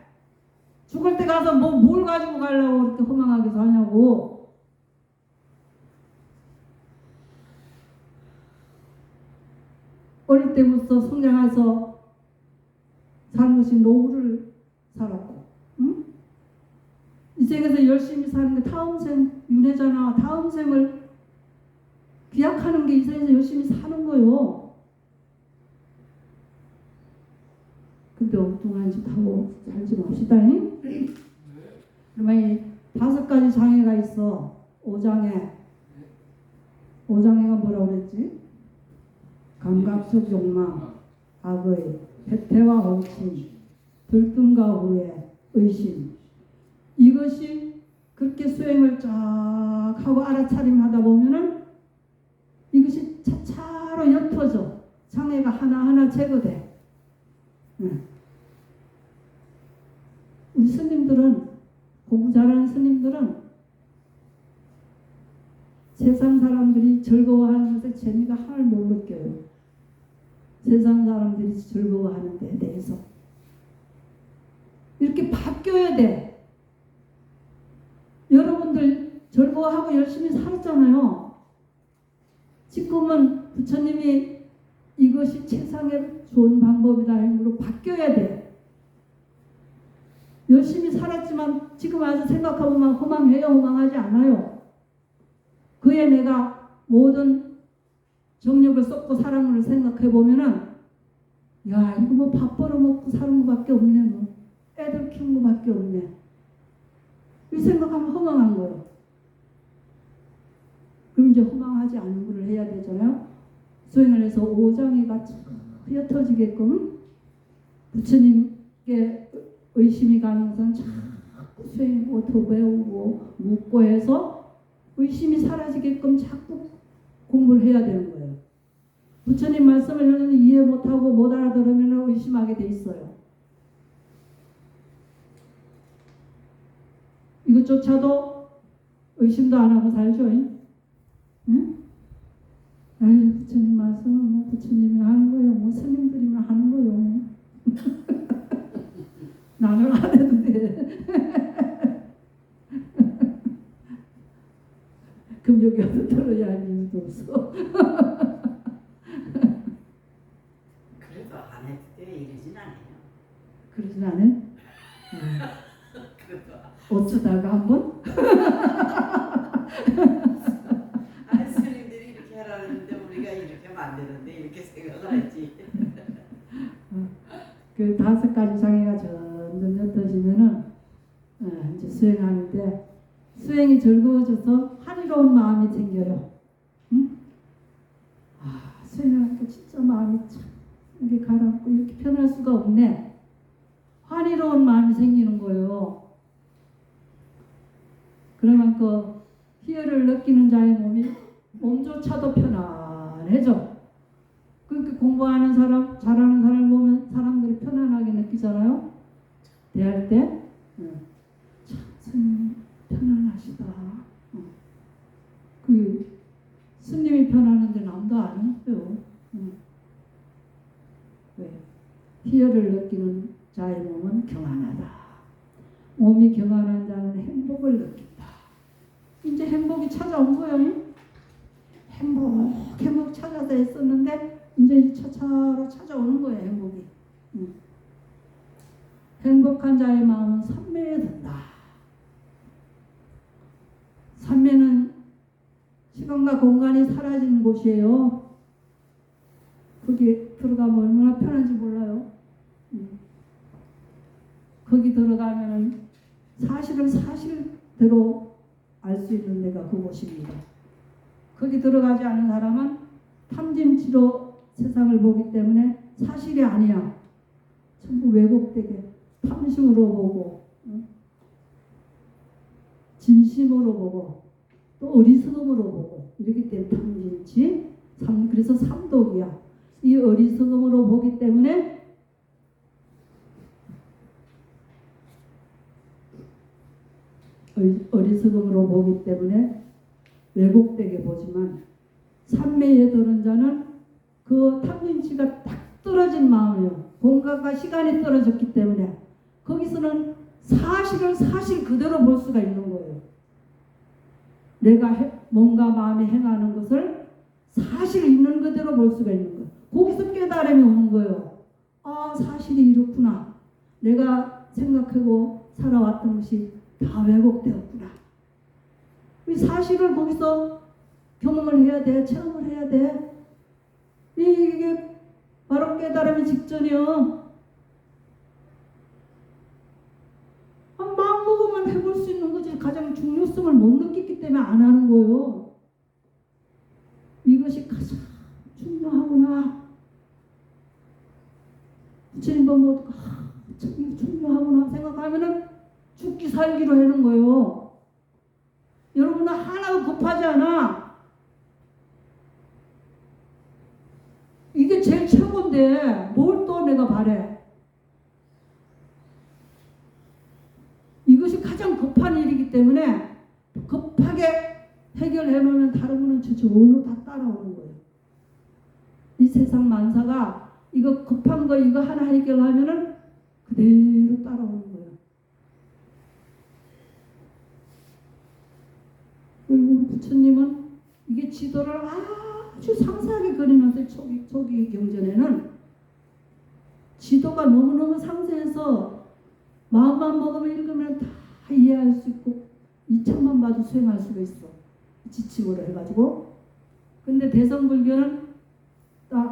죽을 때 가서 뭘 가지고 가려고 그렇게 허망하게 사냐고. 어릴 때부터 성장해서 사는 것이 노후를 살았고, 응? 이 생에서 열심히 사는 게 다음 생 윤회잖아. 다음 생을 기약하는 게 이 생에서 열심히 사는 거요. 근데 엉뚱한 짓 하고 살지 맙시다. 그러면 이 5가지 장애가 있어. 5장애. 5장애가 뭐라고 그랬지? 감각적 욕망, 악의, 배태와 홍심, 들뜸과 후회, 의심. 이것이 그렇게 수행을 쫙 하고 알아차림하다 보면은 이것이 차차로 옅어져. 장애가 하나하나 제거돼. 우리 스님들은, 공부 잘하는 스님들은 세상 사람들이 즐거워하는 것에 재미가 하나를 못 느껴요. 세상 사람들이 즐거워하는 데에 대해서 이렇게 바뀌어야 돼. 여러분들 즐거워하고 열심히 살았잖아요. 지금은 부처님이 이것이 세상에 좋은 방법이다 행으로 바뀌어야 돼. 열심히 살았지만 지금 와서 생각해보면 허망해요? 허망하지 않아요? 그에 내가 모든 정력을 쏟고 사랑을 생각해보면은 야 이거 뭐 밥 벌어먹고 사는 것밖에 없네. 뭐 애들 키우는 것밖에 없네. 이 생각하면 허망한 거예요. 그럼 이제 허망하지 않은 것을 해야 되잖아요. 수행을 해서 5장애가 옅어지게끔 부처님께 의심이 가는 것은 자꾸 수행하고 더 배우고 묻고 해서 의심이 사라지게끔 자꾸 공부를 해야 되는 거예요. 부처님 말씀을 이해 못하고 못 알아들으면 의심하게 돼 있어요. 이것조차도 의심도 안 하고 살죠. 응? 아유, 부처님 말씀은 뭐 부처님이 하는 거요. 뭐 스님들이만 하는 거요. 나는 안 해도 돼. 그럼 여기 와서 들어야 할 이유도 없어. 그래도 안 해도 돼 이러진 않아요. 그러진 않아요? 어쩌다가 한번? 아니 스님들이 이렇게 하라는데 우리가 이렇게 만드는데 이렇게 생각을 했지. 그 5가지 장애가 점점 옅어지면은 이제 수행하는데 수행이 즐거워져서 한이로운 마음이 생겨요. 응? 아 수행하니까 진짜 마음이 참 이렇게 가라앉고 이렇게 편할 수가 없네. 한이로운 마음이 생기는 거예요. 그러면 그 희열을 느끼는 자의 몸조차도 편안해져. 그렇게 공부하는 사람, 잘하는 사람 보면 사람들이 편안하게 느끼잖아요. 대할 때, 참 스님 편안하시다. 그 스님이 편안한데 남도 아니었어요. 왜? 희열을 느끼는 자의 몸은 경안하다. 몸이 경안한 자는 행복을 느낀다. 이제 행복이 찾아온 거예요. 행복 찾아서 했었는데 이제 차차로 찾아오는 거예요. 행복이. 행복한 자의 마음은 삼매에 든다. 삼매는 시간과 공간이 사라지는 곳이에요. 거기 들어가면 얼마나 편한지 몰라요. 거기 들어가면 사실을 사실대로 알 수 있는 데가 그곳입니다. 거기 들어가지 않은 사람은 탐진치로 세상을 보기 때문에 사실이 아니야. 전부 왜곡되게 탐심으로 보고 진심으로 보고 또 어리석음으로 보고 이렇기 때문에 탐진치 그래서 삼독이야. 이 어리석음으로 보기 때문에 어리석음으로 보기 때문에 왜곡되게 보지만 삼매에 들은 자는 그 탐진치가 딱 떨어진 마음이에요. 공간과 시간이 떨어졌기 때문에 거기서는 사실을 사실 그대로 볼 수가 있는 거예요. 내가 뭔가 마음이 행하는 것을 사실 있는 그대로 볼 수가 있는 거예요. 거기서 깨달음이 오는 거예요. 아, 사실이 이렇구나. 내가 생각하고 살아왔던 것이 다 왜곡되었구나. 이 사실을 거기서 경험을 해야 돼. 체험을 해야 돼. 이게 바로 깨달음의 직전이요. 마음먹으면 해볼 수 있는 거지. 가장 중요성을 못 느끼기 때문에 안 하는 거예요. 이것이 가장 중요하구나. 부처님 보면 참 중요하구나 생각하면은 죽기 살기로 하는 거예요. 여러분은 하나도 급하지 않아. 이게 제일 최고인데 뭘 또 내가 바래. 이것이 가장 급한 일이기 때문에 급하게 해결해 놓으면 다른 거는 저절로 다 따라오는 거예요. 이 세상 만사가 이거 급한 거 이거 하나 해결하면은 그대로 따라오는 거예요. 그리고 부처님은 이게 지도를 아주 상세하게 그려놨어요. 초기 경전에는 지도가 너무너무 상세해서 마음만 먹으면 읽으면 다 이해할 수 있고 이참만 봐도 수행할 수가 있어. 지침으로 해가지고. 근데 대성불교는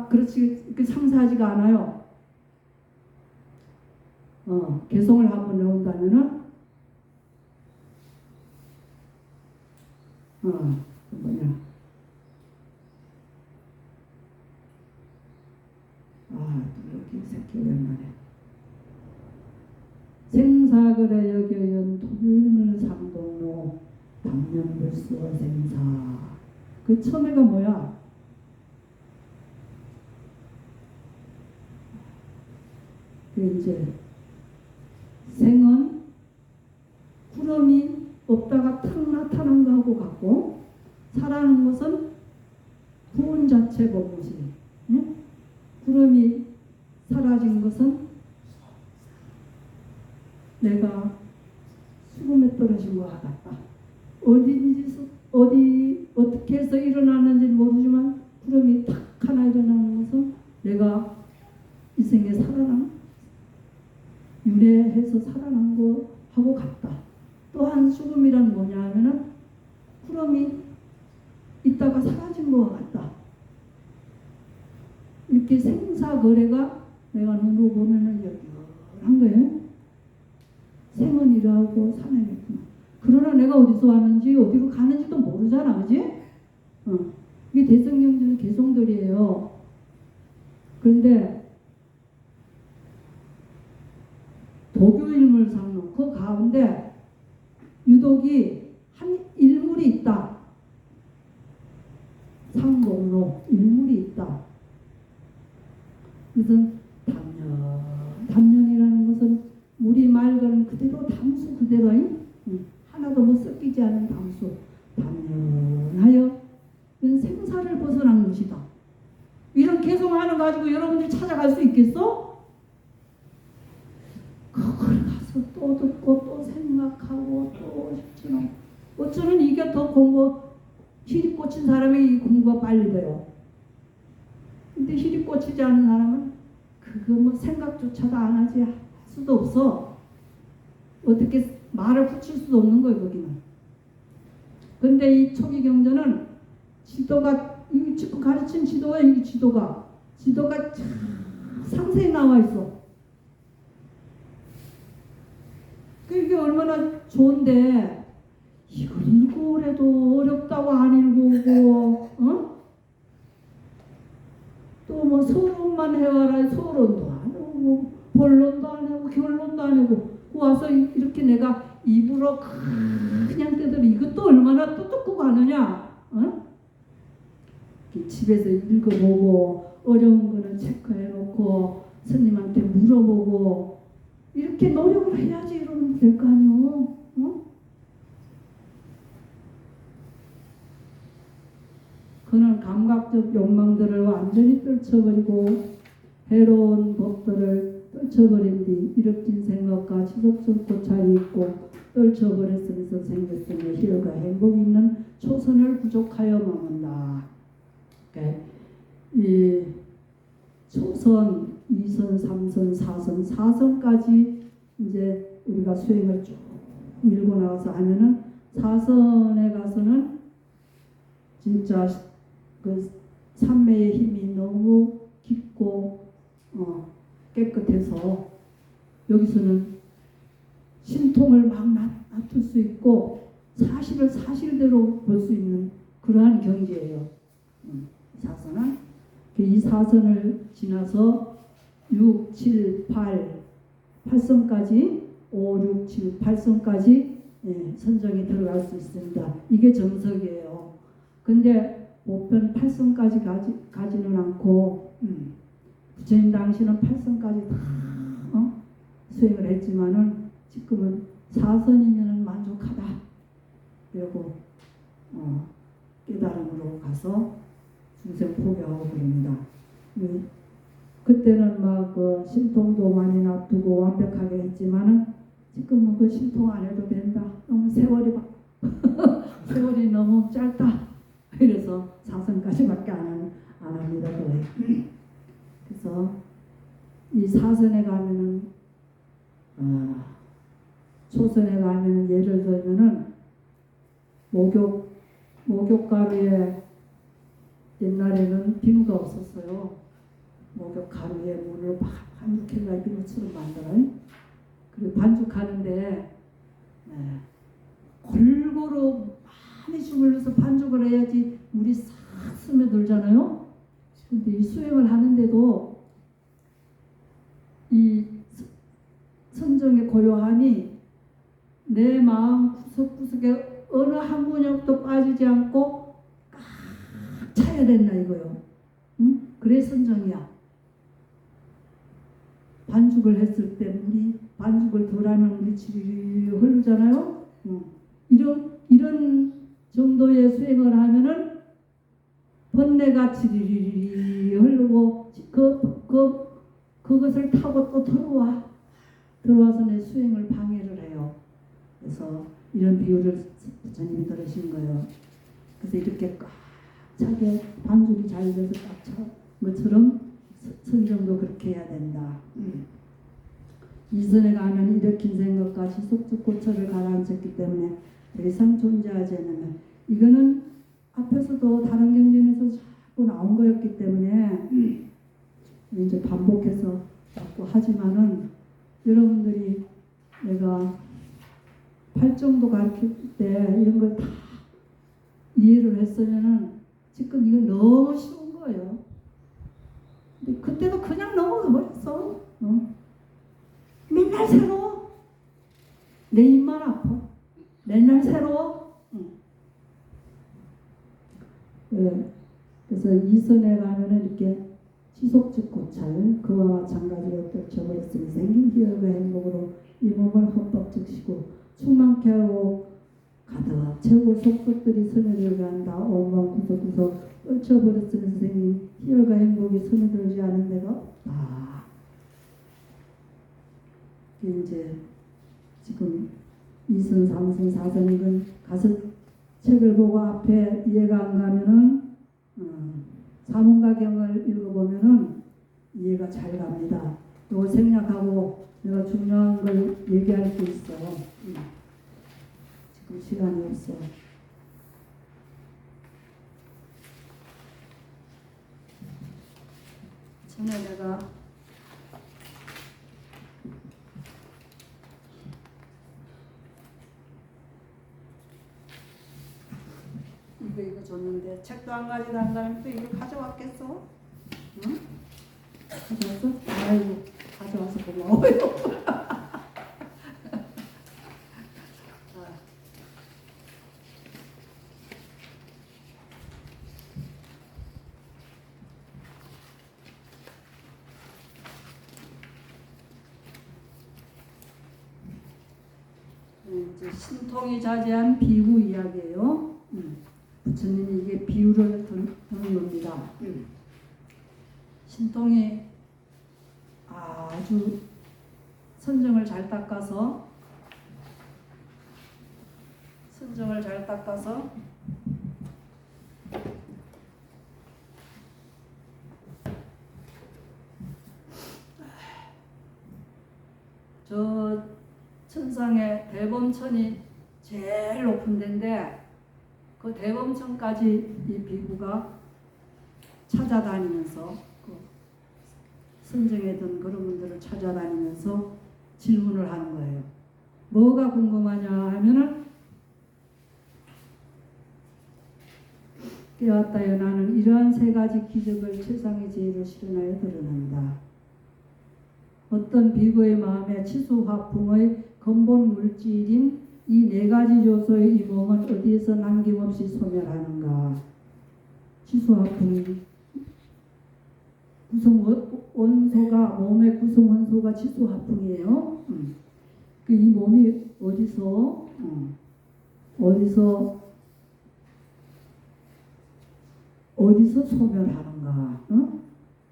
그렇지 그렇게 상세하지가 않아요. 개성을 한번 넣은다면은 뭐냐 이렇게 새끼 오랜만에 생사거래 여겨연 토율물 상동로 당면불수와 생사. 그 처음에가 뭐야? 그 이제 생은 구름이 없다가 탁 나타난 거하고 같고, 살아는 것은 구원 자체 법무시. 응? 구름이 사라진 것은 내가 수금에 떨어진 것과 같다. 어떻게 해서 일어나는지 모르지만 구름이 탁 하나 일어나는 것은 내가 이 생에 유래해서 살아난 거하고 같다. 또한 수금이란 뭐냐 하면은 구름이 있다가 사라진 거와 같다. 이렇게 생사거래가 내가 눈으로 보면은 여기한 거예요. 생은 이러하고 사내겠구나. 그러나 내가 어디서 왔는지 어디로 가는지도 모르잖아, 그지? 이게 대성경전의 개성들이에요. 그런데 도교일물상론 그 가운데 유독이 한 일물이 있다. 하나도 뭐 섞이지 않은 담수 단연하여 이건 생사를 벗어난 것이다. 이런 개성하는 가지고 여러분들이 찾아갈 수 있겠어? 그걸 가서 또 듣고 또 생각하고 또 싶지만 어쩌면 이게 더 공부 희리 꽂힌 사람이 이 공부가 빨리 돼요. 근데 희리 꽂히지 않은 사람은 그거 뭐 생각조차도 안 하지 할 수도 없어. 어떻게 말을 붙일 수도 없는 거예요 거기는. 근데 이 초기 경전은 지도가 이 지금 가르친 지도가 이 지도가 상세히 나와 있어. 그게 얼마나 좋은데 이걸 읽고래도 어렵다고 안 읽고 어? 또 뭐 서론만 해와라 서론도 안 하고 본론도 안 하고 결론도 안 하고 와서 이렇게 내가 입으로 그냥 떼더니 이것도 얼마나 또 듣고 가느냐 어? 집에서 읽어보고 어려운 거는 체크해놓고 스님한테 물어보고 이렇게 노력을 해야지 이러면 될 거 아니오. 어? 그는 감각적 욕망들을 완전히 떨쳐버리고 해로운 법들을 떨쳐버린 뒤 이력진 생각과 지속적 고찰이 있고 떨쳐버렸으면서 생겼으며 희열과 행복이 있는 초선을 부족하여 머문다. 이 초선, 2선, 3선, 4선, 4선까지 이제 우리가 수행을 쭉 밀고 나가서 하면은 4선에 가서는 진짜 그 삼매의 힘이 너무 깊고 깨끗해서 여기서는 신통을 막 놔둘 수 있고 사실을 사실대로 볼 수 있는 그러한 경지예요. 4선은 이 4선을 지나서 6, 7, 8, 8선까지 5, 6, 7, 8선까지 선정이 들어갈 수 있습니다. 이게 정석이에요. 근데 보편 8선까지 가지는 않고 부처님 당시는 8선까지 다 수행을 했지만은 지금은 4선이면 만족하다. 그리고 깨달음으로 가서 중생 포교하고 그럽니다. 그때는 막 그 신통도 많이 놔두고 완벽하게 했지만은 지금은 그 신통 안 해도 된다. 너무 세월이 세월이 너무 짧다. 그래서 4선까지밖에 안 합니다. 그래서 이 4선에 가면은 초선에 가면은 예를 들면은 목욕가루에 옛날에는 비누가 없었어요. 목욕가루에 물을 막 반죽해가 비누처럼 만들어요. 그리고 반죽하는데 골고루 많이 주물러서 반죽을 해야지 물이 싹 스며들잖아요. 근데 이 수행을 하는데도 이 선정의 고요함이 내 마음 구석구석에 어느 한 분역도 빠지지 않고 꽉 차야 된다 이거요. 응? 그래 선정이야. 반죽을 했을 때 물이 반죽을 덜하면 물이 지르르 흐르잖아요. 이런 정도의 수행을 하면은 번뇌가 지리리리 흐르고 그것을 타고 또 들어와서 내 수행을 방해를 해요. 그래서 이런 비유를 부처님이 들으신 거예요. 그래서 이렇게 꽉 차게 반죽이 잘 돼서 꽉 차 것처럼 선정도 그렇게 해야 된다. 이선에 가면 일으킨 생각과 지속적 고철을 가라앉혔기 때문에 더 이상 존재하지 않으면 이거는 앞에서도 다른 경전에서 자꾸 나온 거였기 때문에 이제 반복해서 자꾸 하지만은 여러분들이 내가 8정도 가르칠 때 이런 걸 다 이해를 했으면은 지금 이거 너무 쉬운 거예요. 근데 그때도 그냥 넘어가 버렸어. 맨날 새로워. 내 입만 아파. 맨날 새로워. 네. 그래서 이선에 가면은 이렇게 지속적 고찰, 그와 마찬가지로 떨쳐버렸으니 생긴 기억의 행복으로 이 몸을 헛벅 적시고 충만케 하고 최고 속속들이 스며들게 한다. 온방 구석구석 떨쳐버렸으면 선생님 희열과 행복이 스며들지 않은 데가 없다. 이제 지금 2선, 3선, 4선 이건 가서 책을 보고 앞에 이해가 안 가면은 사문가경을 읽어보면은 이해가 잘 갑니다. 이거 생략하고 내가 중요한 걸 얘기할 게 있어. 지금 시간이 없어. 전에 내가 이거 줬는데 책도 안 가지고 안 가면 또 이거 가져왔겠어? 응? 가져왔어? 아이고 가져와서 고마워요. 이제 신통이 자제한 비유 이야기예요. 부처님이 이게 비유를 드는 겁니다. 신통이 아주 선정을 잘 닦아서 저 천상에 대범천이 제일 높은 데인데 그 대범천까지 이 비구가 찾아다니면서 그 선정했던 그런 분들을 찾아다니면서 질문을 하는 거예요. 뭐가 궁금하냐 하면은 깨웠다여 나는 이러한 세 가지 기적을 최상의 지혜로 실현하여 드러낸다. 어떤 비구의 마음에 치수화풍의 근본 물질인 이 네 가지 요소의 이 몸은 어디에서 남김없이 소멸하는가. 치수화풍이 구성 원소가 몸의 구성 원소가 치수화풍이에요. 이 몸이 어디서 소멸하는가?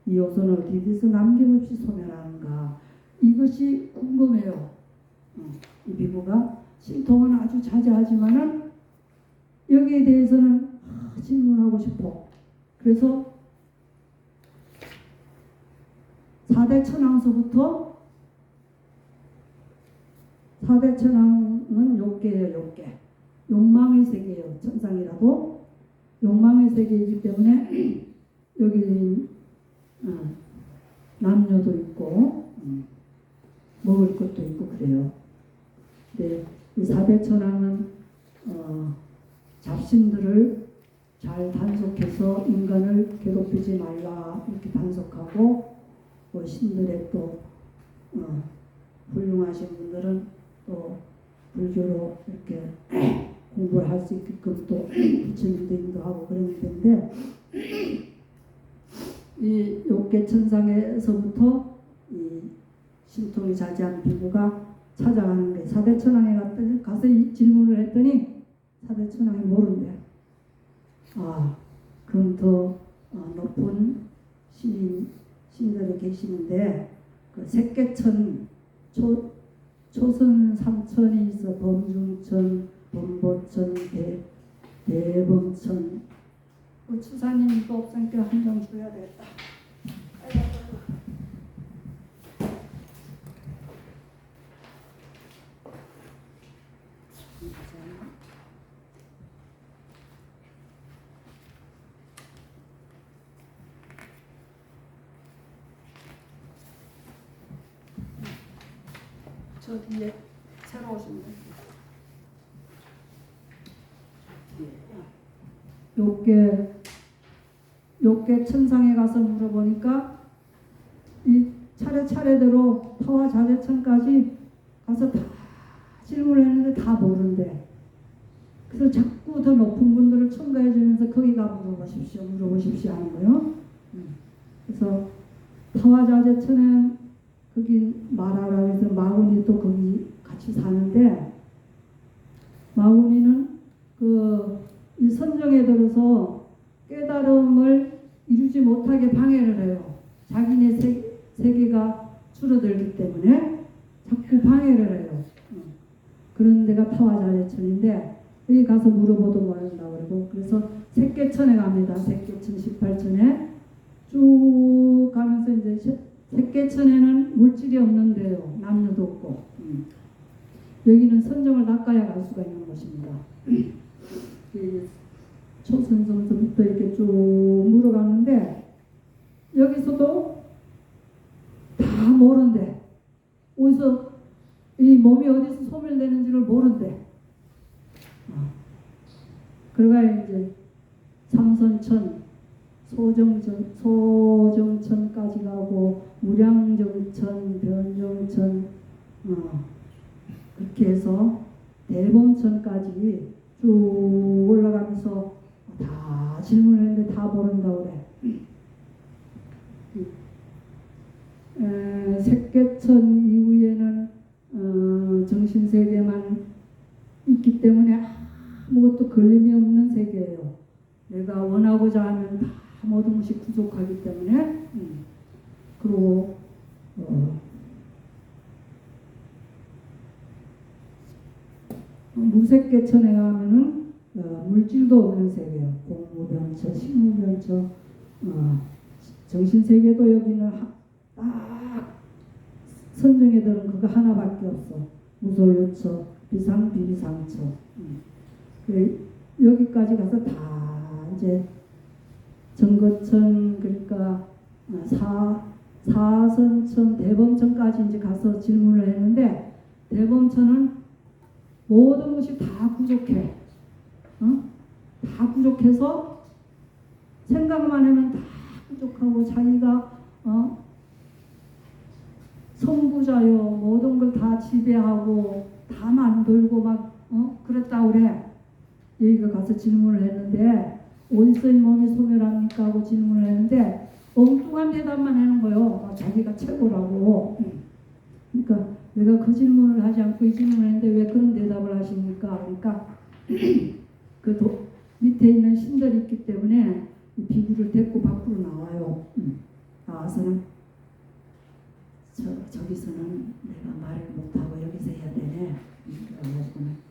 이 요소는 어디서 남김없이 소멸하는가? 이것이 궁금해요. 이 비구가 신통은 아주 자제하지만은 여기에 대해서는 질문하고 싶어. 그래서 4대 천왕서부터 4대 천왕은 욕계예요. 욕계. 욕망의 세계예요. 천상이라도 욕망의 세계이기 때문에 여기 남녀도 있고 먹을 것도 있고 그래요. 네, 이 4대 천왕은 잡신들을 잘 단속해서 인간을 괴롭히지 말라 이렇게 단속하고 신들의 또 훌륭하신 분들은 또 불교로 이렇게 공부를 할 수 있게끔 또 부처님도 인도하고 그런 건데 이 욕계천상에서부터 이 신통이 자제한 비구가 찾아가는 게 4대 천왕에 가서 이 질문을 했더니 4대 천왕이 모른대. 그럼 더 높은 신들이 계시는데 그 색계천 초선 3천이 있어. 범중천, 범보천, 대범천. 추사님이 또 없으니까 한 장 줘야 되겠다. 저 뒤에 새로 오신 분. 욕계 천상에 가서 물어보니까 이 차례차례대로 타와 자제천까지 가서 다 질문을 했는데 다 모른대. 그래서 자꾸 더 높은 분들을 첨가해 주면서 거기 가 물어보십시오 하는 거예요. 그래서 타와 자제천은 거기 말하라 해서 마군이 또 거기 같이 사는데 마군이는 이 선정에 들어서 깨달음을 이루지 못하게 방해를 해요. 자기네 세계가 줄어들기 때문에 자꾸 방해를 해요. 그런 데가 타화자재천인데 여기 가서 물어보도 모른다고 그러고 그래서 색계천에 갑니다. 색계천 18천에 쭉 가면서 이제 색계천에는 물질이 없는데요. 남녀도 없고 여기는 선정을 닦아야 갈 수가 있는 것입니다. 초선성서부터 이렇게 쭉 물어가는데 여기서도 다 모른대. 어디서 이 몸이 어디서 소멸되는지를 모른대. 그러가 이제 삼선천, 소정천까지 가고 무량정천, 변정천 그렇게 해서 대범천까지 쭉 올라가면서 다 질문했는데 다 모른다고 그래. 색계천 이후에는 정신세계만 있기 때문에 아무것도 걸림이 없는 세계예요. 내가 원하고자 하면 다 모든 것이 부족하기 때문에 그리고 무색계천에 가면은 물질도 없는 세계예요. 공무변처, 식무변처, 정신세계도 여기는 딱 선정에들은 그거 하나밖에 없어. 무소유처, 비상비비상처. 여기까지 가서 다 이제 정거천 그러니까 사선천, 대범천까지 이제 가서 질문을 했는데 대범천은 모든 것이 다 부족해. 다 부족해서 생각만 하면 다 부족하고 자기가 선구자요 모든 걸 다 지배하고 다 만들고 막 그랬다고 그래. 여기가 가서 질문을 했는데 어디서 이 몸이 소멸합니까 하고 질문을 했는데 엉뚱한 대답만 하는 거예요. 자기가 최고라고. 그러니까 내가 그 질문을 하지 않고 이 질문을 했는데 왜 그런 대답을 하십니까? 그러니까 밑에 있는 신들이 있기 때문에 이 비구를 데리고 밖으로 나와요. 나와서는 저기서는 내가 말을 못하고 여기서 해야 되네. 그래가지고는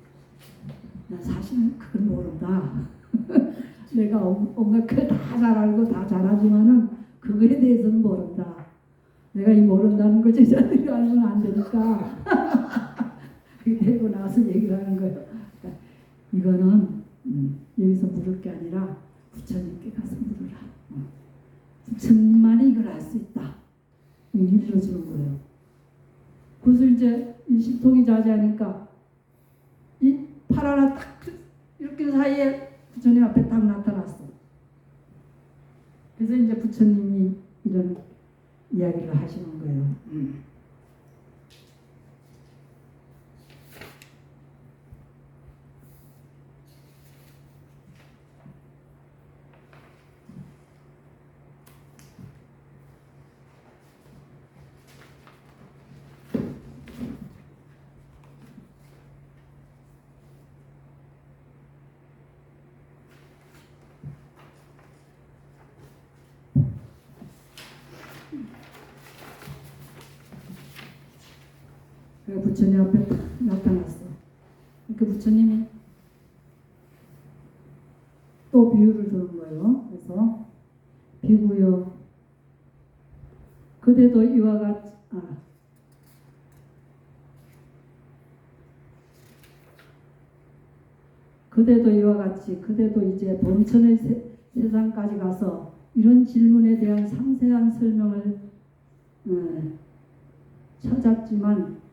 난 사실은 그걸 모른다. 내가 온갖 걸 다 잘 알고 다 잘하지만은 그거에 대해서는 모른다. 내가 이 모른다는 걸 제자들이 알면 안 되니까 되고 나서 얘기를 하는 거예요. 그러니까 이거는 여기서 물을 게 아니라 부처님께 가서 물으라. 부처님만이 이걸 알 수 있다. 일러주는 거예요. 그래서 이제 이 십통이 자제하니까 이 팔 하나 딱 이렇게 사이에 부처님 앞에 딱 나타났어. 그래서 이제 부처님이 이런 이야기를 하시는 거예요. 부처님 앞에 딱 나타났어. 그 부처님이 또 비유를 주는 거예요. 그래서 비구여 그대도 이와 같이 그대도 이제 본천의 세상까지 가서 이런 질문에 대한 상세한 설명을 찾았지만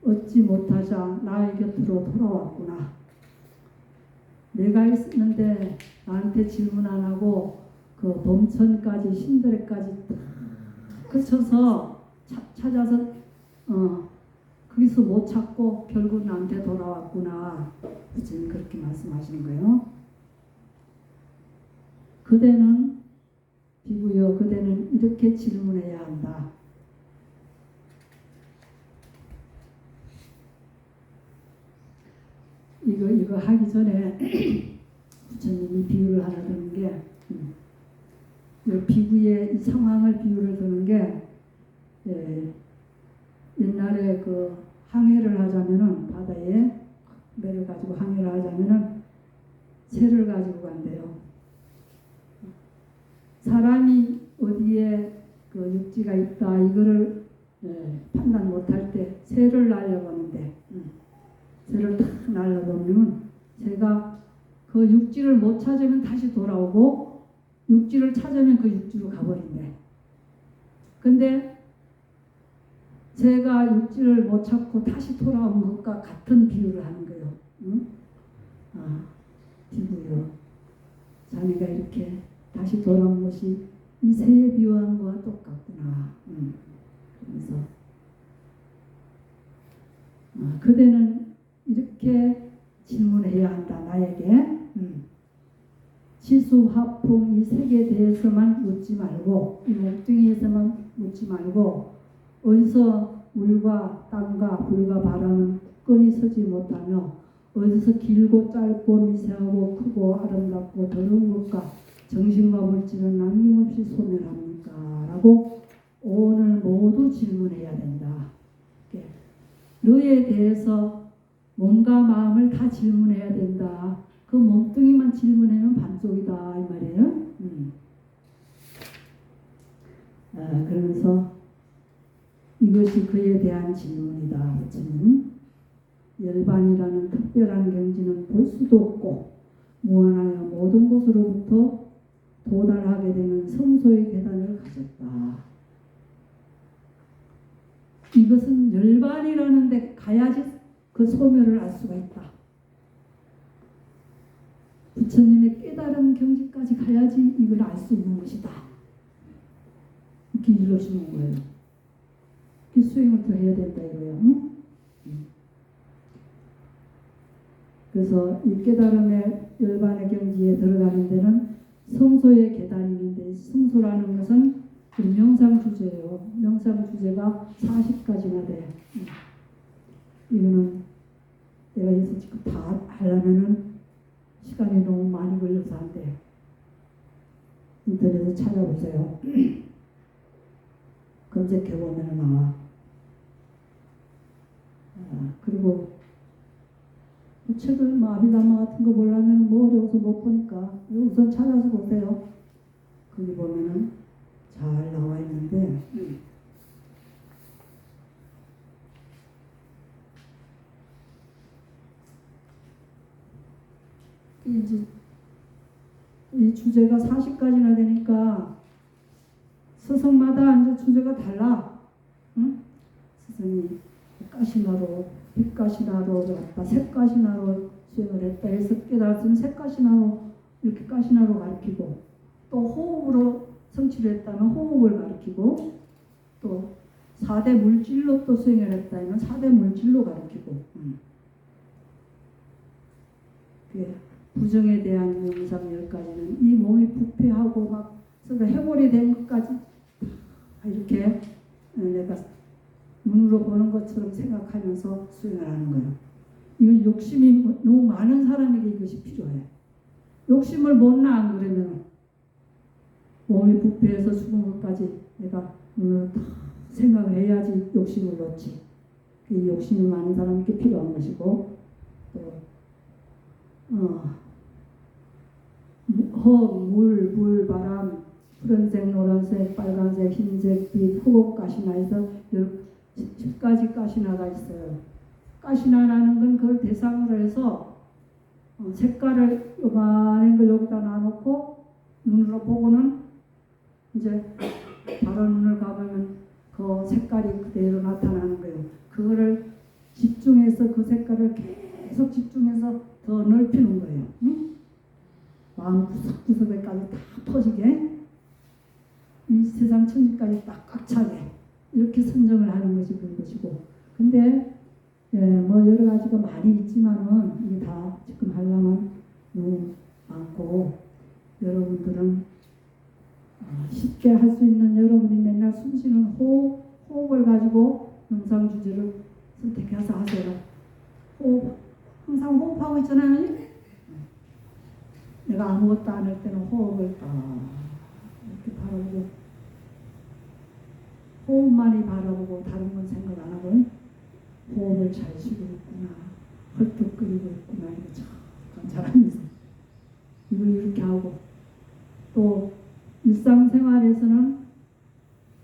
얻지 못하자 나의 곁으로 돌아왔구나. 내가 있는데 나한테 질문 안 하고 그 범천까지 신들에까지 다 거쳐서 찾아서 거기서 못 찾고 결국 나한테 돌아왔구나. 부처님 그렇게 말씀하시는 거예요. 그대는 비구여 그대는 이렇게 질문해야 한다. 이거 하기 전에 부처님이 비유를 하나 드는 게 이 비구의 이 상황을 비유를 드는 게 옛날에 그 항해를 하자면은 바다에 배를 가지고 항해를 하자면은 새를 가지고 간대요. 사람이 어디에 그 육지가 있다 이거를 판단 못할 때 새를 날려보는데 새를 탁 날려보면 새가 그 육지를 못 찾으면 다시 돌아오고 육지를 찾으면 그 육지로 가버린대. 근데 새가 육지를 못 찾고 다시 돌아온 것과 같은 비유를 하는 거예요. 응? 아, 비유요. 자네가 이렇게 다시 돌아온 것이 이 새에 비유한 거와 똑같구나. 그래서 그대는 이렇게 질문해야 한다. 나에게 지수화풍 이 색에 대해서만 묻지 말고 이 몸뚱이에서만 묻지 말고 어디서 물과 땅과 불과 바람은 굳건히 서지 못하며 어디서 길고 짧고 미세하고 크고 아름답고 더러운 것과 정신과 물질은 남김없이 소멸합니까? 라고 오늘 모두 질문해야 된다. 너에 대해서 몸과 마음을 다 질문해야 된다. 그 몸뚱이만 질문하면 반쪽이다 이 말이에요. 그러면서 이것이 그에 대한 질문이다. 부처님. 열반이라는 특별한 경지는 볼 수도 없고 무한하여 모든 곳으로부터 도달하게 되는 성소의 계단을 가졌다. 이것은 열반이라는 데 가야지 그 소멸을 알 수가 있다. 부처님의 깨달은 경지까지 가야지 이걸 알 수 있는 것이다. 이렇게 일러주는 거예요. 그 수행을 더 해야 된다 이거예요. 그래서 이 깨달음의 열반의 경지에 들어가는 데는 성소의 계단이 있는데 성소라는 것은 명상 주제예요. 명상 주제가 40가지나 돼. 이거는 내가 여기서 지금 다 하려면은 시간이 너무 많이 걸려서 안 돼. 인터넷에 찾아보세요. 검색해보면 나와. 그리고 책을 아비담마 같은 거 보려면 뭐 어려워서 못 보니까 우선 찾아서 보세요. 거기 보면은 잘 나와 있는데 이제 이 주제가 40가지나 되니까 스승마다 이제 주제가 달라. 스승이 가시나로 빛가시나로 갔다 색가시나로 수행을 했다 해서 깨달았으면 색가시나로 이렇게 가시나로 가르치고 또 호흡으로 성취를 했다면 호흡을 가르치고 또 4대 물질로 또 수행을 했다 하면 4대 물질로 가르치고 부정에 대한 영상 10가지는 이 몸이 부패하고 막 서로 해골이 된 것까지 이렇게 내가 눈으로 보는 것처럼 생각하면서 수행을 하는 거예요. 이건 욕심이 너무 많은 사람에게 이것이 필요해. 욕심을 못 나 안 그러면 몸이 부패해서 죽은 것까지 내가 눈으로 다 생각을 해야지 욕심을 놓지. 이 욕심이 많은 사람에게 필요한 것이고 또 물, 바람, 푸른색, 노란색, 빨간색, 흰색, 빛, 호흡 가시나 해서 10가지 가시나가 있어요. 가시나라는 건 그걸 대상으로 해서 색깔을 요만한 걸 여기다 놔놓고 눈으로 보고는 이제 바로 눈을 감으면 그 색깔이 그대로 나타나는 거예요. 그거를 집중해서 그 색깔을 계속 집중해서 더 넓히는 거예요. 마음 구석구석에까지 다 터지게 이 세상 천지까지 딱 꽉 차게 이렇게 선정을 하는 것이 그런 것이고 근데 뭐 여러 가지가 많이 있지만은 이게 다 지금 하려면 너무 많고 여러분들은 쉽게 할 수 있는 여러분이 맨날 숨쉬는 호흡을 가지고 영상 주제를 선택해서 하세요. 호흡 항상 호흡하고 있잖아요. 내가 아무것도 안 할 때는 호흡을 딱 이렇게 바라보고 호흡만이 바라보고 다른 건 생각 안 하고 호흡을 잘 쉬고 있구나, 헐떡거리고 있구나, 이거 참 잘합니다. 이걸 이렇게 하고 또 일상생활에서는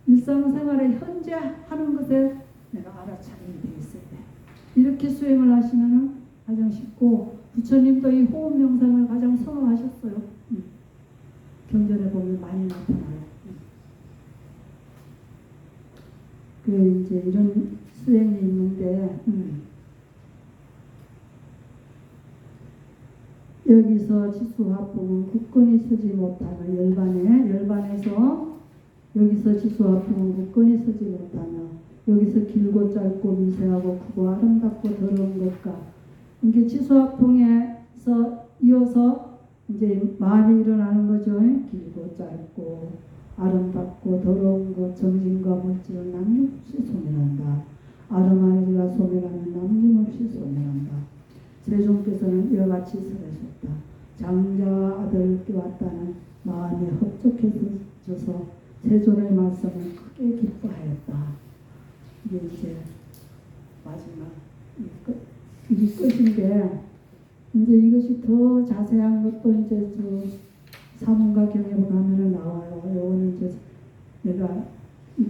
일상생활에 현재 하는 것에 내가 알아차림이 되어 있어야 돼. 이렇게 수행을 하시면 가장 쉽고, 부처님도 이 호흡 명상을 가장 선호하셨어요. 경전에 보면 많이 나타나요. 그 이제 이런 수행이 있는데, 여기서 지수화풍은 굳건히 서지 못하며 열반에서 여기서 지수화풍은 굳건히 서지 못하며 여기서 길고 짧고 미세하고 크고 아름답고 더러운 것과 이게 지수화풍에서 이어서 이제 마음이 일어나는 거죠. 길고 짧고 아름답고 더러운 것 정진과 물질을 남김없이 소멸한다. 아름하리라 소멸하면 남김없이 소멸한다. 세종께서는 이와 같이 설하셨다. 장자 아들께 왔다는 마음이 흡족해져서 세존의 말씀을 크게 기뻐하였다. 이게 이제 마지막 이게 끝인데, 이제 이것이 더 자세한 것도 이제 사문과 경에 가면은 나와요. 요거는 이제 내가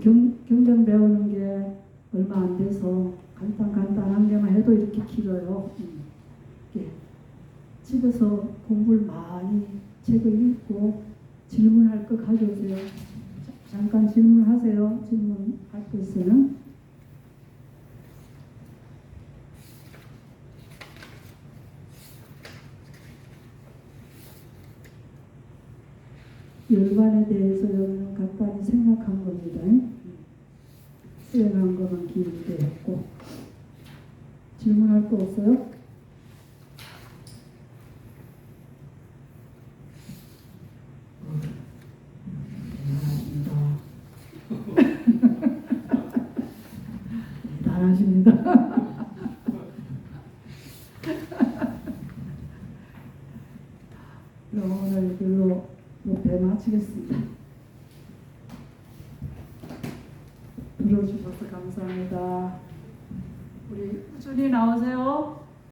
경전 배우는 게 얼마 안 돼서 간단한 게만 해도 이렇게 길어요. 집에서 공부를 많이 책을 읽고 질문할 거 가져오세요. 잠깐 질문하세요. 질문할 거 있으면. 열반에 대해서 여러분 간단히 생각한 겁니다. 수행한 것만 기울게 했고. 질문할 거 없어요? 대단하십니다. 그럼 오늘 이걸로 배 마치겠습니다. 들어주셔서 감사합니다. 우리 꾸준히 나오세요.